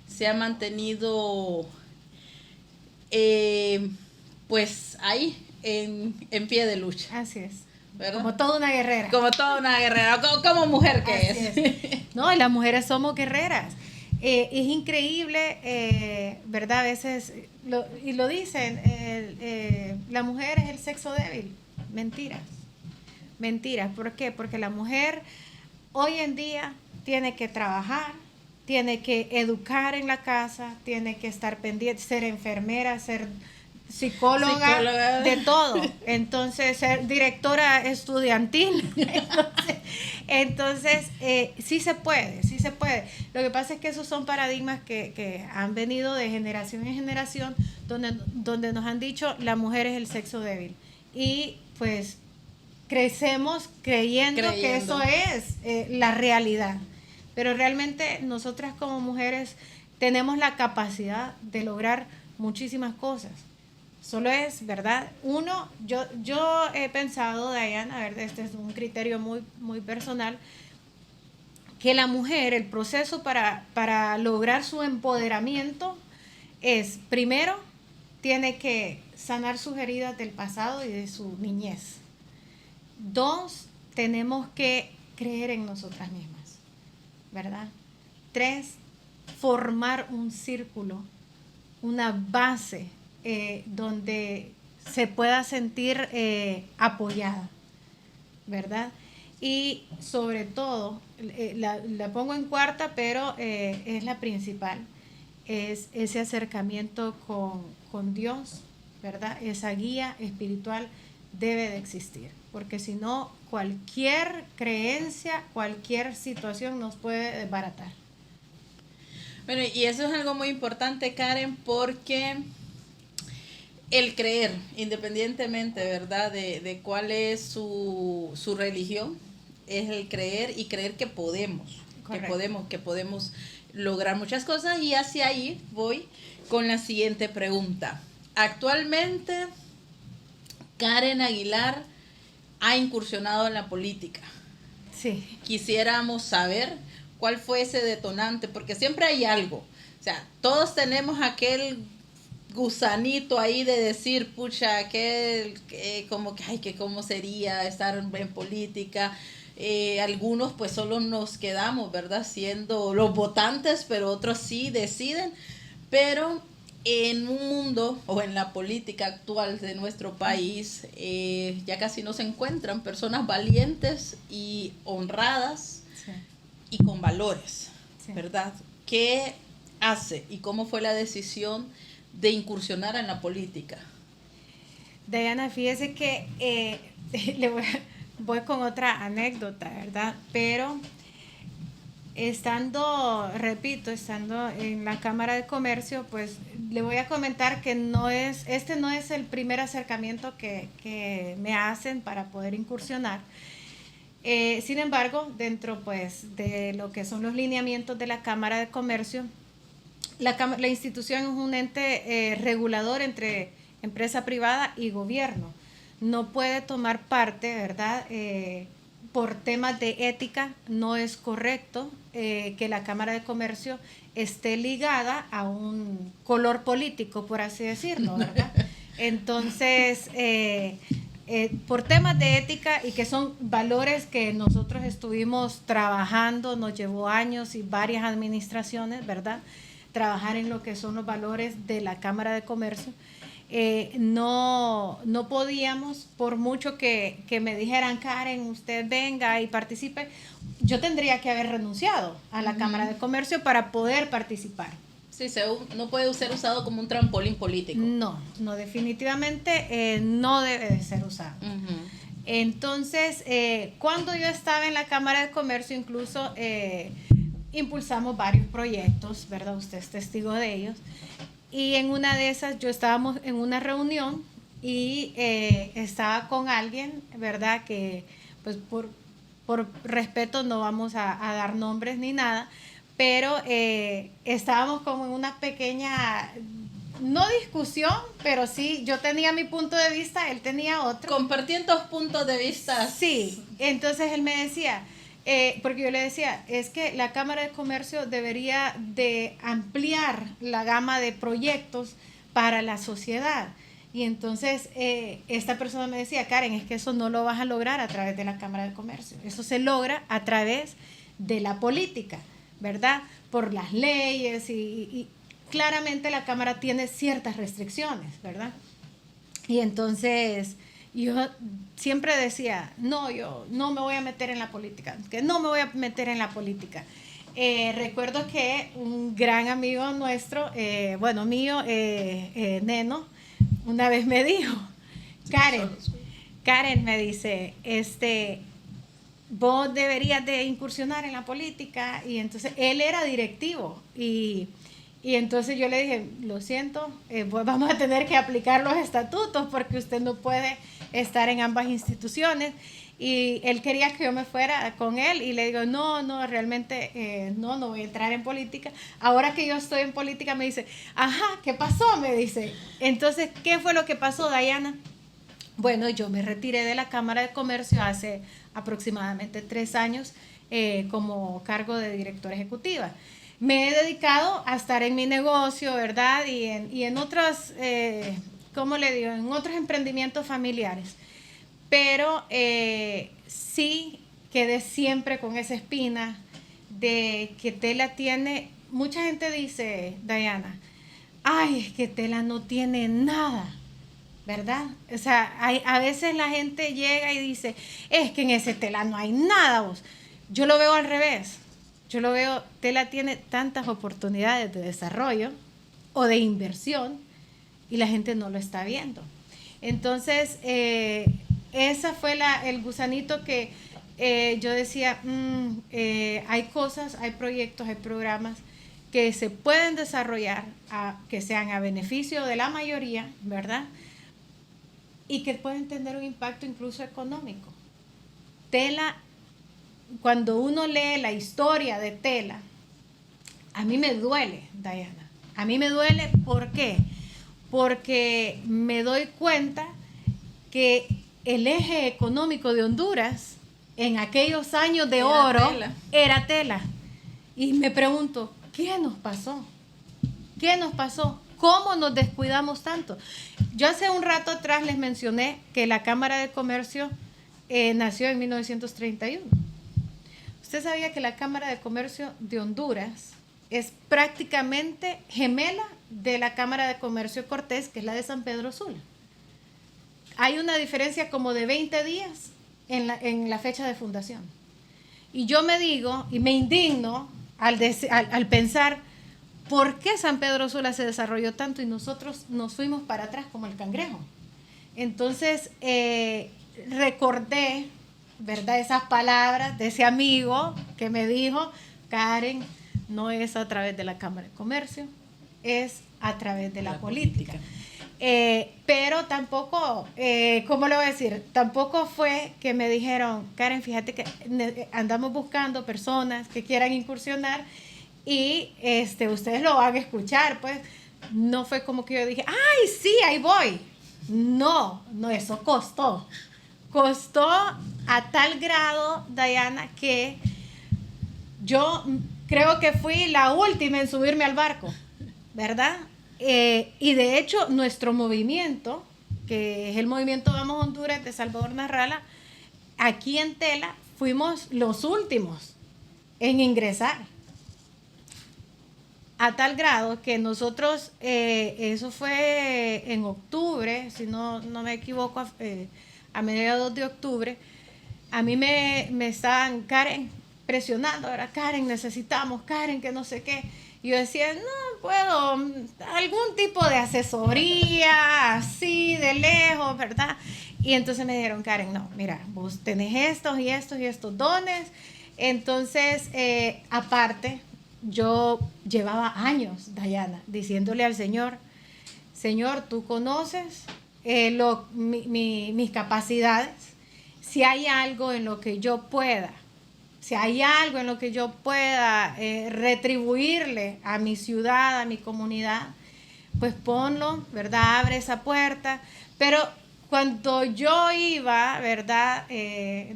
se ha mantenido pues ahí en pie de lucha. Así es. ¿Verdad? Como toda una guerrera. Como mujer que es. No, y las mujeres somos guerreras. Es increíble, ¿verdad? A veces, y lo dicen, la mujer es el sexo débil. Mentiras. Mentiras. ¿Por qué? Porque la mujer hoy en día tiene que trabajar, tiene que educar en la casa, tiene que estar pendiente, ser enfermera, ser psicóloga, de todo. Entonces, ser directora estudiantil. Entonces sí se puede, sí se puede. Lo que pasa es que esos son paradigmas que han venido de generación en generación, donde nos han dicho la mujer es el sexo débil. Y pues crecemos creyendo que eso es la realidad. Pero realmente nosotras como mujeres tenemos la capacidad de lograr muchísimas cosas. Solo es, ¿verdad? Uno, yo he pensado, Diana, a ver, este es un criterio muy personal, que la mujer, el proceso para lograr su empoderamiento es, primero, tiene que sanar sus heridas del pasado y de su niñez. 2, tenemos que creer en nosotras mismas, ¿verdad? 3, formar un círculo, una base donde se pueda sentir apoyada, ¿verdad? Y sobre todo, la pongo en cuarta, pero es la principal, es ese acercamiento con Dios, ¿verdad? Esa guía espiritual debe de existir, porque si no, cualquier creencia, cualquier situación nos puede desbaratar. Bueno, y eso es algo muy importante, Karen, porque el creer, independientemente, ¿verdad?, de cuál es su religión, es el creer y creer que podemos, que podemos lograr muchas cosas. Y hacia ahí voy con la siguiente pregunta. Actualmente, Karen Aguilar ha incursionado en la política. Sí. Quisiéramos saber cuál fue ese detonante, porque siempre hay algo. O sea, todos tenemos aquel gusanito ahí de decir, pucha, aquel, como que, ay, que cómo sería estar en política. Algunos pues solo nos quedamos, ¿verdad?, siendo los votantes, pero otros sí deciden. Pero en un mundo o en la política actual de nuestro país, ya casi no se encuentran personas valientes y honradas, sí, y con valores, sí, ¿verdad? ¿Qué hace y cómo fue la decisión de incursionar en la política? Diana, fíjese que voy con otra anécdota, ¿verdad? Pero estando en la Cámara de Comercio, pues le voy a comentar que este no es el primer acercamiento que me hacen para poder incursionar. Sin embargo, dentro pues de lo que son los lineamientos de la Cámara de Comercio, la institución es un ente regulador entre empresa privada y gobierno. No puede tomar parte, ¿verdad? Por temas de ética, no es correcto que la Cámara de Comercio esté ligada a un color político, por así decirlo, ¿verdad? Entonces, por temas de ética y que son valores que nosotros estuvimos trabajando, nos llevó años y varias administraciones, ¿verdad?, trabajar en lo que son los valores de la Cámara de Comercio. No podíamos, por mucho que me dijeran, Karen, usted venga y participe, yo tendría que haber renunciado a la Cámara de Comercio para poder participar. Sí, no puede ser usado como un trampolín político. No, definitivamente no debe de ser usado. Entonces, cuando yo estaba en la Cámara de Comercio, incluso impulsamos varios proyectos, ¿verdad? Usted es testigo de ellos. Y en una de esas, estábamos en una reunión y estaba con alguien, ¿verdad?, que pues por respeto no vamos a dar nombres ni nada, pero estábamos como en una pequeña, no discusión, pero sí, yo tenía mi punto de vista, él tenía otro. Compartiendo puntos de vista. Sí, entonces él me decía, porque yo le decía, es que la Cámara de Comercio debería de ampliar la gama de proyectos para la sociedad. Y entonces esta persona me decía, Karen, es que eso no lo vas a lograr a través de la Cámara de Comercio, eso se logra a través de la política, ¿verdad? Por las leyes y claramente la Cámara tiene ciertas restricciones, ¿verdad? Y entonces yo siempre decía, no, yo no me voy a meter en la política, que no me voy a meter en la política. Recuerdo que un gran amigo nuestro, mío, Neno, una vez me dijo, Karen me dice, vos deberías de incursionar en la política. Y entonces él era directivo y entonces yo le dije, lo siento, pues vamos a tener que aplicar los estatutos porque usted no puede estar en ambas instituciones. Y él quería que yo me fuera con él y le digo, no, realmente no voy a entrar en política. Ahora que yo estoy en política me dice, ajá, ¿qué pasó? Me dice. Entonces, ¿qué fue lo que pasó, Dayana? Bueno, yo me retiré de la Cámara de Comercio hace aproximadamente 3 años como cargo de directora ejecutiva. Me he dedicado a estar en mi negocio, ¿verdad? Y en otros, ¿cómo le digo? En otros emprendimientos familiares. Pero sí quedé siempre con esa espina de que Tela tiene, mucha gente dice, Dayana, ay, es que Tela no tiene nada, ¿verdad? O sea, a veces la gente llega y dice, es que en ese Tela no hay nada, vos. Yo lo veo al revés. Yo lo veo, Tela tiene tantas oportunidades de desarrollo o de inversión y la gente no lo está viendo. Entonces, esa fue el gusanito que yo decía, hay cosas, hay proyectos, hay programas que se pueden desarrollar, que sean a beneficio de la mayoría, ¿verdad? Y que pueden tener un impacto incluso económico. Tela, cuando uno lee la historia de Tela, a mí me duele, Dayana. A mí me duele, ¿por qué? Porque me doy cuenta que el eje económico de Honduras en aquellos años de oro era Tela. Y me pregunto, ¿qué nos pasó? ¿Qué nos pasó? ¿Cómo nos descuidamos tanto? Yo hace un rato atrás les mencioné que la Cámara de Comercio nació en 1931. ¿Usted sabía que la Cámara de Comercio de Honduras es prácticamente gemela de la Cámara de Comercio Cortés, que es la de San Pedro Sula? Hay una diferencia como de 20 días en la fecha de fundación. Y yo me digo, y me indigno al pensar, ¿por qué San Pedro Sula se desarrolló tanto y nosotros nos fuimos para atrás como el cangrejo? Entonces, recordé, ¿verdad?, esas palabras de ese amigo que me dijo, Karen, no es a través de la Cámara de Comercio, es a través de la política. Pero tampoco, ¿cómo le voy a decir? Tampoco fue que me dijeron, Karen, fíjate que andamos buscando personas que quieran incursionar y ustedes lo van a escuchar, pues. No fue como que yo dije, ¡ay, sí, ahí voy! No, eso costó. Costó a tal grado, Dayana, que yo creo que fui la última en subirme al barco, ¿verdad? Y de hecho, nuestro movimiento, que es el movimiento Vamos Honduras de Salvador Narrala, aquí en Tela fuimos los últimos en ingresar. A tal grado que nosotros, eso fue en octubre, si no me equivoco, a mediados de octubre, a mí me estaban, Karen, presionando, ahora Karen, necesitamos, Karen, que no sé qué. Y yo decía, no puedo, algún tipo de asesoría, así, de lejos, ¿verdad? Y entonces me dijeron, Karen, no, mira, vos tenés estos y estos y estos dones. Entonces, aparte, yo llevaba años, Dayana, diciéndole al Señor, Señor, tú conoces mis capacidades, si hay algo en lo que yo pueda, retribuirle a mi ciudad, a mi comunidad, pues ponlo, ¿verdad? Abre esa puerta. Pero cuando yo iba, ¿verdad?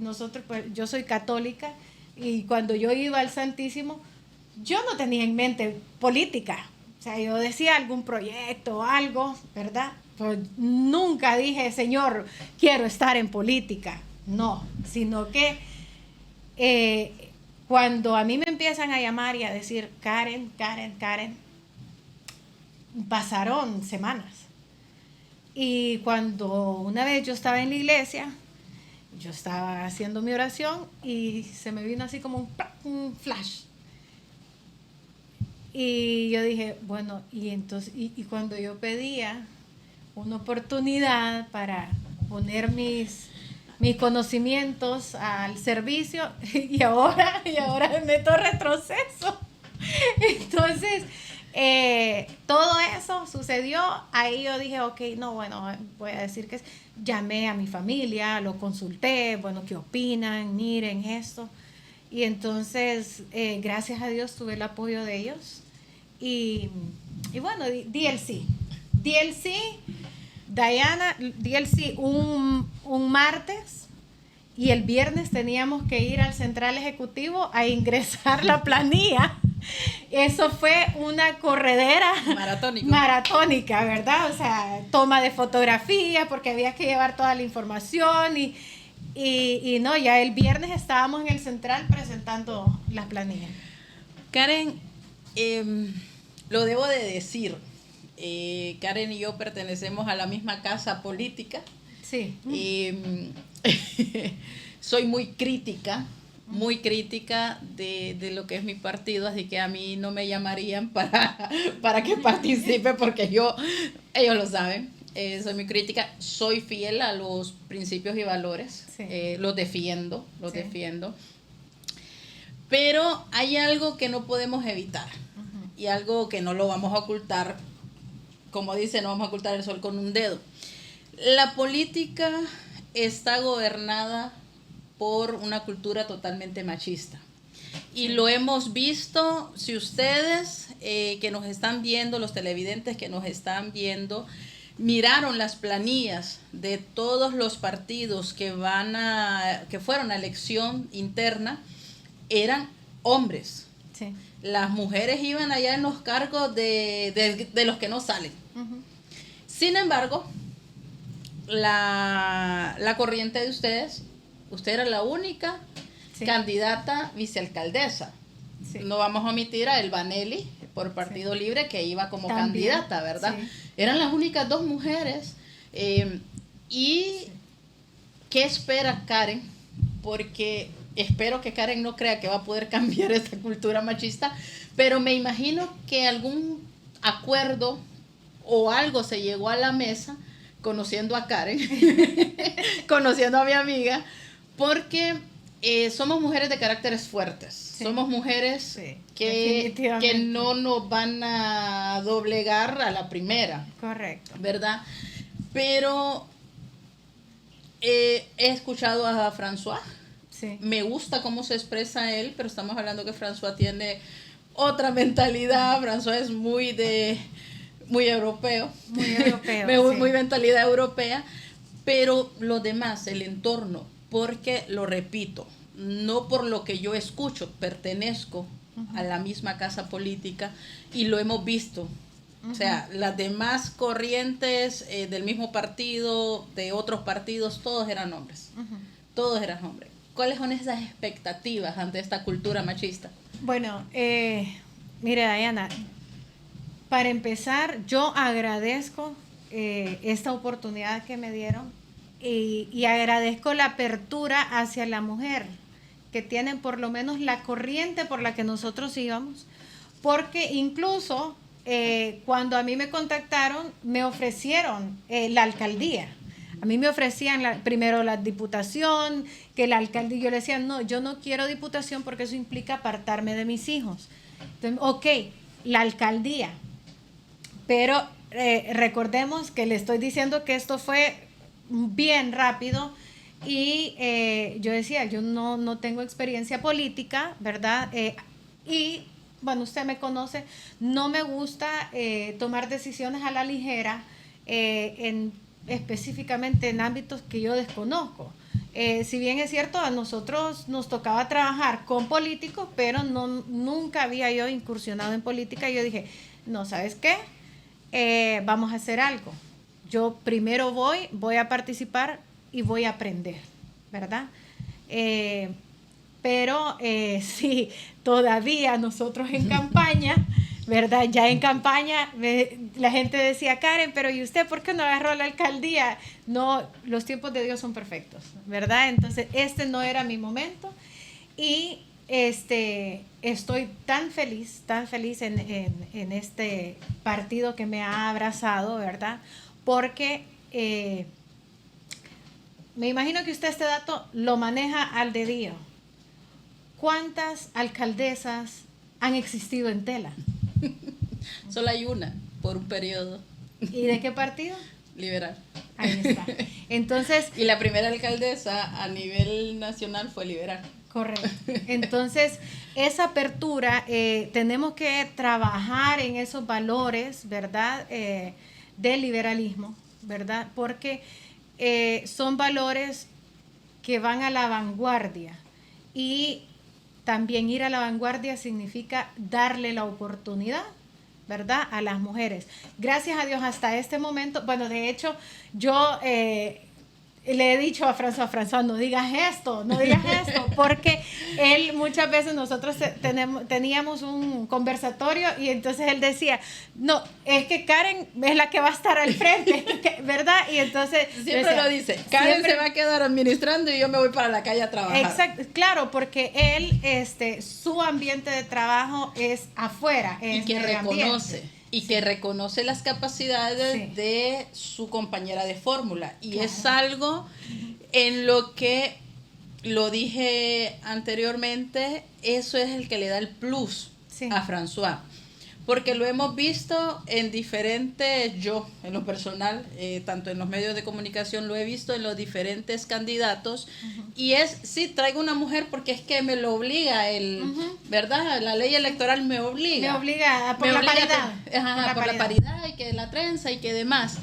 Nosotros, pues, yo soy católica, y cuando yo iba al Santísimo, yo no tenía en mente política. O sea, yo decía algún proyecto o algo, ¿verdad? Pero nunca dije, Señor, quiero estar en política. No, sino que cuando a mí me empiezan a llamar y a decir, Karen, Karen, Karen, pasaron semanas. Y cuando una vez yo estaba en la iglesia, yo estaba haciendo mi oración y se me vino así como un flash. Y yo dije, bueno, y entonces, y cuando yo pedía una oportunidad para poner mis conocimientos al servicio, y ahora me meto retroceso. Entonces, todo eso sucedió. Ahí yo dije, ok, no, bueno, voy a decir que llamé a mi familia, lo consulté, bueno, ¿qué opinan? Miren esto. Y entonces, gracias a Dios, tuve el apoyo de ellos. Y bueno, di el sí. Diana, di el sí un martes, y el viernes teníamos que ir al central ejecutivo a ingresar la planilla. Eso fue una corredera maratónica, ¿verdad? O sea, toma de fotografía porque había que llevar toda la información y no, ya el viernes estábamos en el central presentando la planilla. Karen, lo debo de decir, Karen y yo pertenecemos a la misma casa política. Sí. Soy muy crítica de lo que es mi partido, así que a mí no me llamarían para que participe porque ellos lo saben. Soy muy crítica, soy fiel a los principios y valores, sí. Los defiendo. Pero hay algo que no podemos evitar, y algo que no lo vamos a ocultar, como dice, no vamos a ocultar el sol con un dedo. La política está gobernada por una cultura totalmente machista. Y lo hemos visto, si ustedes que nos están viendo, los televidentes que nos están viendo, miraron las planillas de todos los partidos que fueron a elección interna, eran hombres. Sí. Las mujeres iban allá en los cargos de los que no salen. Uh-huh. Sin embargo, la corriente de usted era la única candidata vicealcaldesa. Sí. No vamos a omitir a Elbanelli por Partido Libre, que iba como candidata, ¿verdad? Sí. Eran las únicas dos mujeres. ¿Y qué espera Karen? Porque espero que Karen no crea que va a poder cambiar esta cultura machista, pero me imagino que algún acuerdo o algo se llegó a la mesa, conociendo a Karen, conociendo a mi amiga, porque somos mujeres de caracteres fuertes, sí. Somos mujeres que no nos van a doblegar a la primera. Correcto. ¿Verdad? Pero he escuchado a François. Sí. Me gusta cómo se expresa él, pero estamos hablando que François tiene otra mentalidad. François es muy europeo. Muy mentalidad europea. Pero lo demás, el entorno, porque lo repito, no por lo que yo escucho, pertenezco a la misma casa política y lo hemos visto. O sea, las demás corrientes del mismo partido, de otros partidos, todos eran hombres. Todos eran hombres. ¿Cuáles son esas expectativas ante esta cultura machista? Bueno, mire, Diana, para empezar, yo agradezco esta oportunidad que me dieron y agradezco la apertura hacia la mujer, que tienen por lo menos la corriente por la que nosotros íbamos, porque incluso cuando a mí me contactaron, me ofrecieron la alcaldía. A mí me ofrecían primero la diputación, que la alcaldía, yo le decía, no, yo no quiero diputación porque eso implica apartarme de mis hijos. Entonces, ok, la alcaldía. Pero recordemos que le estoy diciendo que esto fue bien rápido y yo decía, yo no tengo experiencia política, ¿verdad? Y bueno, usted me conoce, no me gusta tomar decisiones a la ligera específicamente en ámbitos que yo desconozco. Si bien es cierto, a nosotros nos tocaba trabajar con políticos, pero nunca había yo incursionado en política y yo dije, no, ¿sabes qué? Vamos a hacer algo. Yo primero voy a participar y voy a aprender, ¿verdad? pero sí, todavía nosotros en campaña, ¿verdad? Ya en campaña la gente decía, Karen, pero ¿y usted por qué no agarró la alcaldía? No, los tiempos de Dios son perfectos, ¿verdad? Entonces, este no era mi momento y estoy tan feliz en este partido que me ha abrazado, ¿verdad? Porque me imagino que usted este dato lo maneja al dedillo. ¿Cuántas alcaldesas han existido en Tela? Solo hay una por un periodo. ¿Y de qué partido? Liberal. Ahí está. Entonces, y la primera alcaldesa a nivel nacional fue liberal. Correcto. Entonces, esa apertura, tenemos que trabajar en esos valores, ¿verdad? Del liberalismo, ¿verdad? Porque son valores que van a la vanguardia y también ir a la vanguardia significa darle la oportunidad, ¿verdad?, a las mujeres. Gracias a Dios hasta este momento, bueno, de hecho, yo le he dicho a François, no digas esto, porque él muchas veces nosotros teníamos un conversatorio y entonces él decía, no, es que Karen es la que va a estar al frente, ¿verdad? Y entonces siempre decía, lo dice, Karen se va a quedar administrando y yo me voy para la calle a trabajar. Exacto, claro, porque él, su ambiente de trabajo es afuera, es y que reconoce. ambiente. Y que reconoce las capacidades de su compañera de fórmula. Y es algo en lo que, lo dije anteriormente, eso es el que le da el plus a François. Porque lo hemos visto en diferentes, yo en lo personal, tanto en los medios de comunicación, lo he visto en los diferentes candidatos. Y sí, traigo una mujer porque es que me lo obliga, ¿verdad? La ley electoral me obliga. Me obliga por la paridad. Por la paridad y que la trenza y que demás.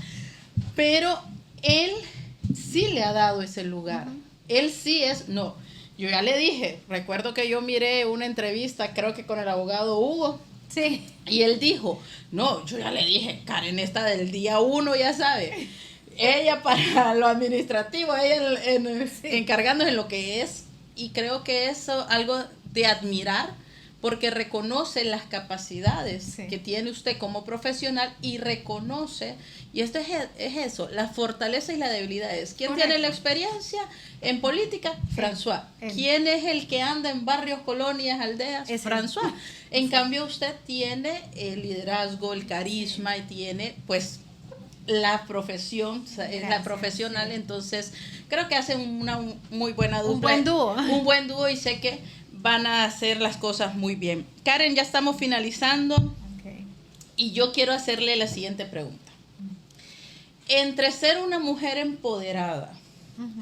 Pero él sí le ha dado ese lugar. Él sí es, no, yo ya le dije, recuerdo que yo miré una entrevista, creo que con el abogado Hugo. Sí. Y él dijo, no, yo ya le dije, Karen está del día 1, ya sabe. Ella para lo administrativo, ella encargándose en lo que es. Y creo que eso algo de admirar, porque reconoce las capacidades que tiene usted como profesional y reconoce, y esto es eso, la fortaleza y la debilidad. ¿Quién tiene la experiencia en política? François. ¿Quién es el que anda en barrios, colonias, aldeas? François. En cambio, usted tiene el liderazgo, el carisma y tiene, pues, la profesión, es la profesional. Entonces, creo que hacen una muy buena dupla. Un buen dúo. Un buen dúo y sé que van a hacer las cosas muy bien. Karen, ya estamos finalizando y yo quiero hacerle la siguiente pregunta. Entre ser una mujer empoderada,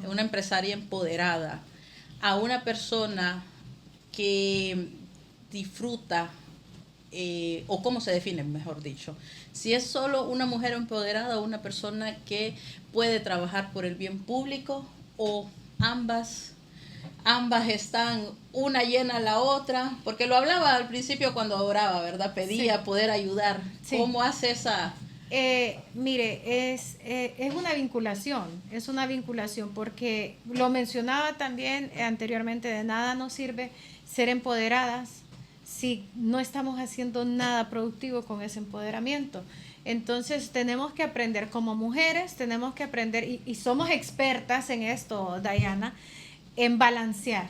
una empresaria empoderada, a una persona que disfruta, o cómo se define, mejor dicho, si es solo una mujer empoderada o una persona que puede trabajar por el bien público, o ambas están una llena a la otra, porque lo hablaba al principio cuando oraba, ¿verdad? Pedía poder ayudar. ¿Cómo hace esa? Mire, es una vinculación, porque lo mencionaba también anteriormente, de nada nos sirve ser empoderadas si no estamos haciendo nada productivo con ese empoderamiento. Entonces tenemos que aprender como mujeres, tenemos que aprender, y somos expertas en esto, Diana, en balancear.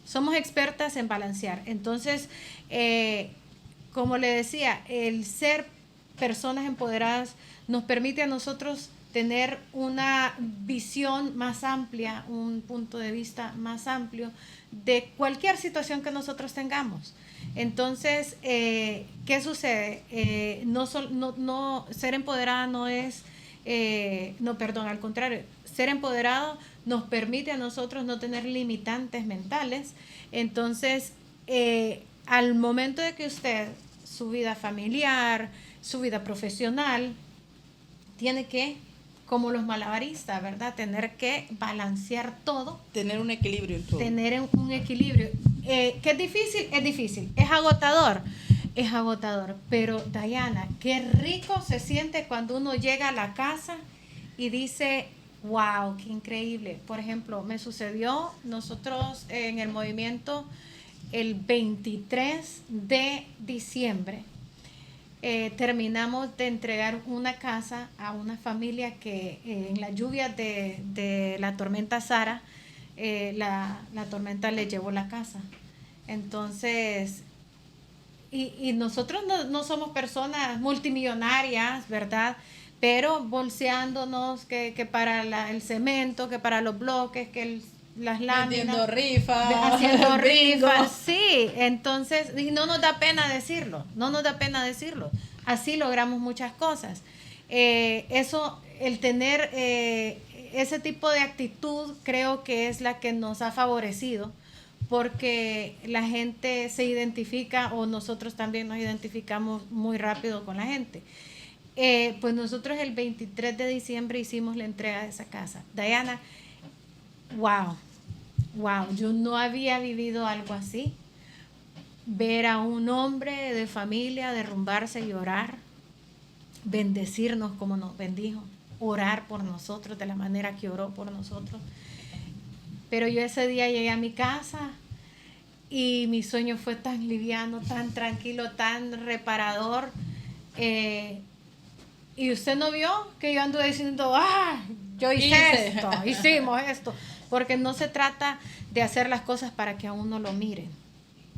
Somos expertas en balancear. Entonces, como le decía, el ser personas empoderadas nos permite a nosotros tener una visión más amplia, un punto de vista más amplio de cualquier situación que nosotros tengamos. Entonces, ¿qué sucede? No ser empoderada no es, al contrario, ser empoderado nos permite a nosotros no tener limitantes mentales. Entonces, al momento de que usted, su vida familiar, su vida profesional, tiene que, como los malabaristas, ¿verdad?, tener que balancear todo. Tener un equilibrio en todo. Tener un equilibrio. ¿Que es difícil? Es difícil. ¿Es agotador? Es agotador. Pero, Diana, qué rico se siente cuando uno llega a la casa y dice, Wow, qué increíble. Por ejemplo, me sucedió, nosotros en el movimiento el 23 de diciembre terminamos de entregar una casa a una familia que en las lluvias de la tormenta Sara, la tormenta le llevó la casa. Entonces, y nosotros no somos personas multimillonarias, ¿verdad? Pero bolseándonos que para el cemento, que para los bloques, las láminas. Haciendo rifas, sí. Entonces, y no nos da pena decirlo, no nos da pena decirlo. Así logramos muchas cosas. Eso, el tener ese tipo de actitud, creo que es la que nos ha favorecido, porque la gente se identifica, o nosotros también nos identificamos muy rápido con la gente. Pues nosotros el 23 de diciembre hicimos la entrega de esa casa. Diana, wow, yo no había vivido algo así. Ver a un hombre de familia derrumbarse y orar, bendecirnos como nos bendijo, orar por nosotros de la manera que oró por nosotros. Pero yo ese día llegué a mi casa y mi sueño fue tan liviano, tan tranquilo, tan reparador. Y usted no vio que yo anduve diciendo, yo hice esto, hicimos esto. Porque no se trata de hacer las cosas para que a uno lo miren.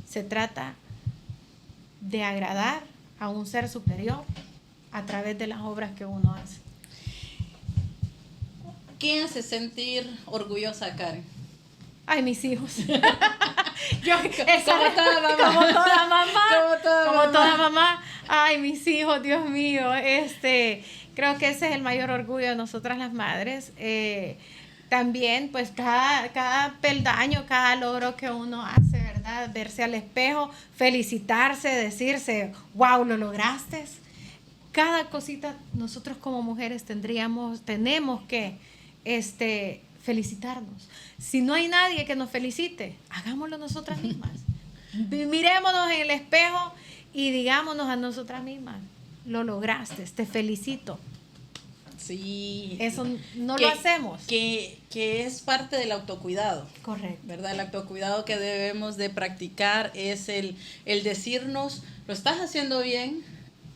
Se trata de agradar a un ser superior a través de las obras que uno hace. ¿Qué hace sentir orgullosa a Karen? Ay, mis hijos. Como toda mamá. Ay, mis hijos, Dios mío. Creo que ese es el mayor orgullo de nosotras las madres. También, pues, cada peldaño, cada logro que uno hace, ¿verdad? Verse al espejo, felicitarse, decirse, wow, lo lograste. Cada cosita, nosotros como mujeres tenemos que felicitarnos. Si no hay nadie que nos felicite, hagámoslo nosotras mismas. Mirémonos en el espejo y digámonos a nosotras mismas, lo lograste, te felicito. Sí. Eso no lo hacemos. Que es parte del autocuidado. Correcto. ¿Verdad? El autocuidado que debemos de practicar es el decirnos, lo estás haciendo bien,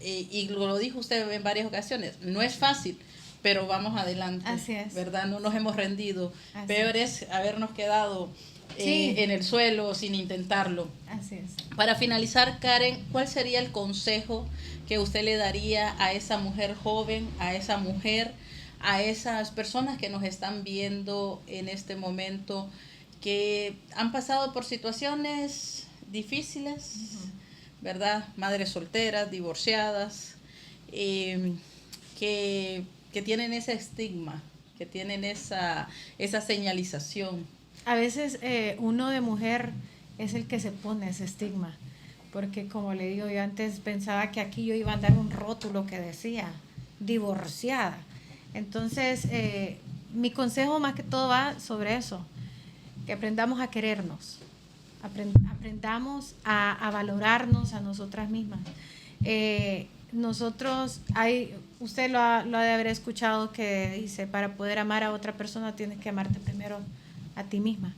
y lo dijo usted en varias ocasiones, no es fácil, pero vamos adelante. Así es. ¿Verdad? No nos hemos rendido. Así Peor es habernos quedado en el suelo sin intentarlo. Así es. Para finalizar, Karen, ¿cuál sería el consejo que usted le daría a esa mujer joven, a esa mujer, a esas personas que nos están viendo en este momento, que han pasado por situaciones difíciles, ¿verdad? Madres solteras, divorciadas, que tienen ese estigma, que tienen esa señalización? A veces uno de mujer es el que se pone ese estigma, porque como le digo, yo antes pensaba que aquí yo iba a dar un rótulo que decía divorciada. Entonces, mi consejo más que todo va sobre eso, que aprendamos a querernos, aprendamos a valorarnos a nosotras mismas. Nosotros, usted lo ha de haber escuchado que dice, para poder amar a otra persona tienes que amarte primero a ti misma.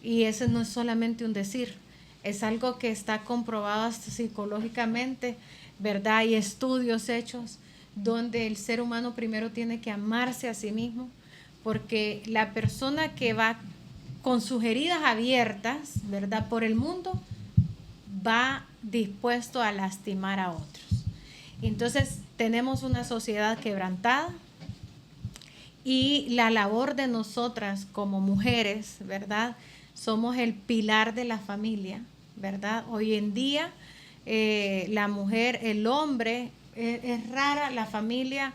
Y eso no es solamente un decir, es algo que está comprobado hasta psicológicamente, ¿verdad? Hay estudios hechos donde el ser humano primero tiene que amarse a sí mismo, porque la persona que va con sus heridas abiertas, ¿verdad?, por el mundo, va dispuesto a lastimar a otros. Entonces, tenemos una sociedad quebrantada y la labor de nosotras como mujeres, ¿verdad?, somos el pilar de la familia, ¿verdad? Hoy en día, la mujer, el hombre, es rara la familia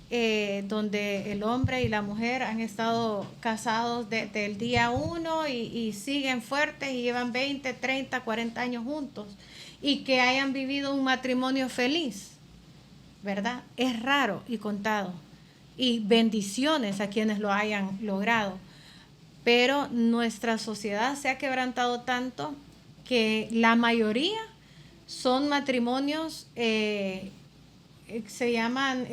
donde el hombre y la mujer han estado casados desde el día 1 y siguen fuertes y llevan 20, 30, 40 años juntos y que hayan vivido un matrimonio feliz, ¿verdad? Es raro y contado. Y bendiciones a quienes lo hayan logrado. Pero nuestra sociedad se ha quebrantado tanto que la mayoría son matrimonios se llaman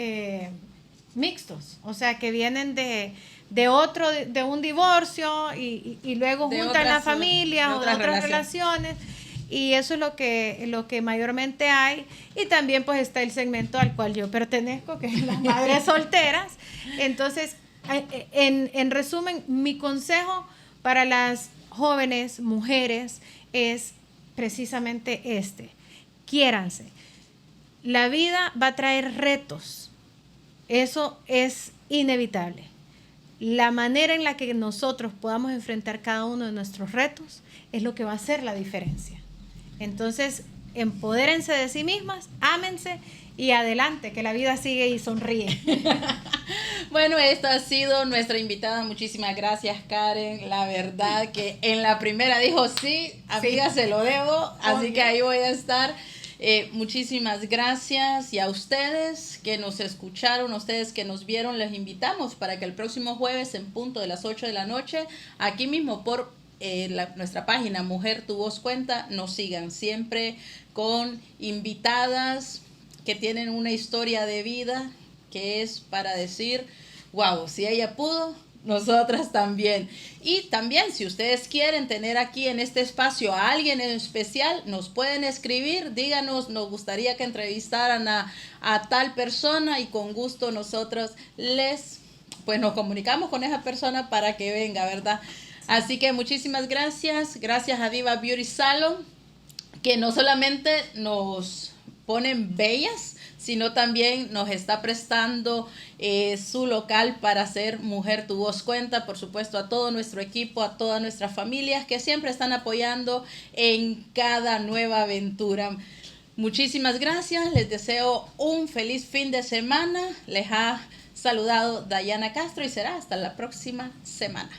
mixtos, o sea, que vienen de de un divorcio y luego juntan las familias o de otras relaciones. Y eso es lo que mayormente hay. Y también pues está el segmento al cual yo pertenezco, que es las madres solteras. Entonces, en resumen, mi consejo para las jóvenes mujeres es precisamente quiéranse. La vida va a traer retos, eso es inevitable. La manera en la que nosotros podamos enfrentar cada uno de nuestros retos es lo que va a hacer la diferencia. Entonces, empodérense de sí mismas, ámense y adelante, que la vida sigue y sonríe. Bueno, esta ha sido nuestra invitada. Muchísimas gracias, Karen. La verdad que en la primera dijo, sí, amiga, sí, se lo debo, así que ahí voy a estar. Muchísimas gracias, y a ustedes que nos escucharon, a ustedes que nos vieron, les invitamos para que el próximo jueves en punto de las 8 de la noche, aquí mismo por nuestra página Mujer Tu Voz Cuenta, nos sigan siempre con invitadas que tienen una historia de vida que es para decir, wow, si ella pudo, nosotras también. Y también, si ustedes quieren tener aquí en este espacio a alguien en especial, nos pueden escribir, díganos, nos gustaría que entrevistaran a tal persona, y con gusto nosotros nos comunicamos con esa persona para que venga, ¿verdad? Así que muchísimas gracias. Gracias a Diva Beauty Salon, que no solamente nos ponen bellas, sino también nos está prestando su local para hacer Mujer Tu Voz Cuenta. Por supuesto, a todo nuestro equipo, a todas nuestras familias que siempre están apoyando en cada nueva aventura. Muchísimas gracias, les deseo un feliz fin de semana. Les ha saludado Dayana Castro y será hasta la próxima semana.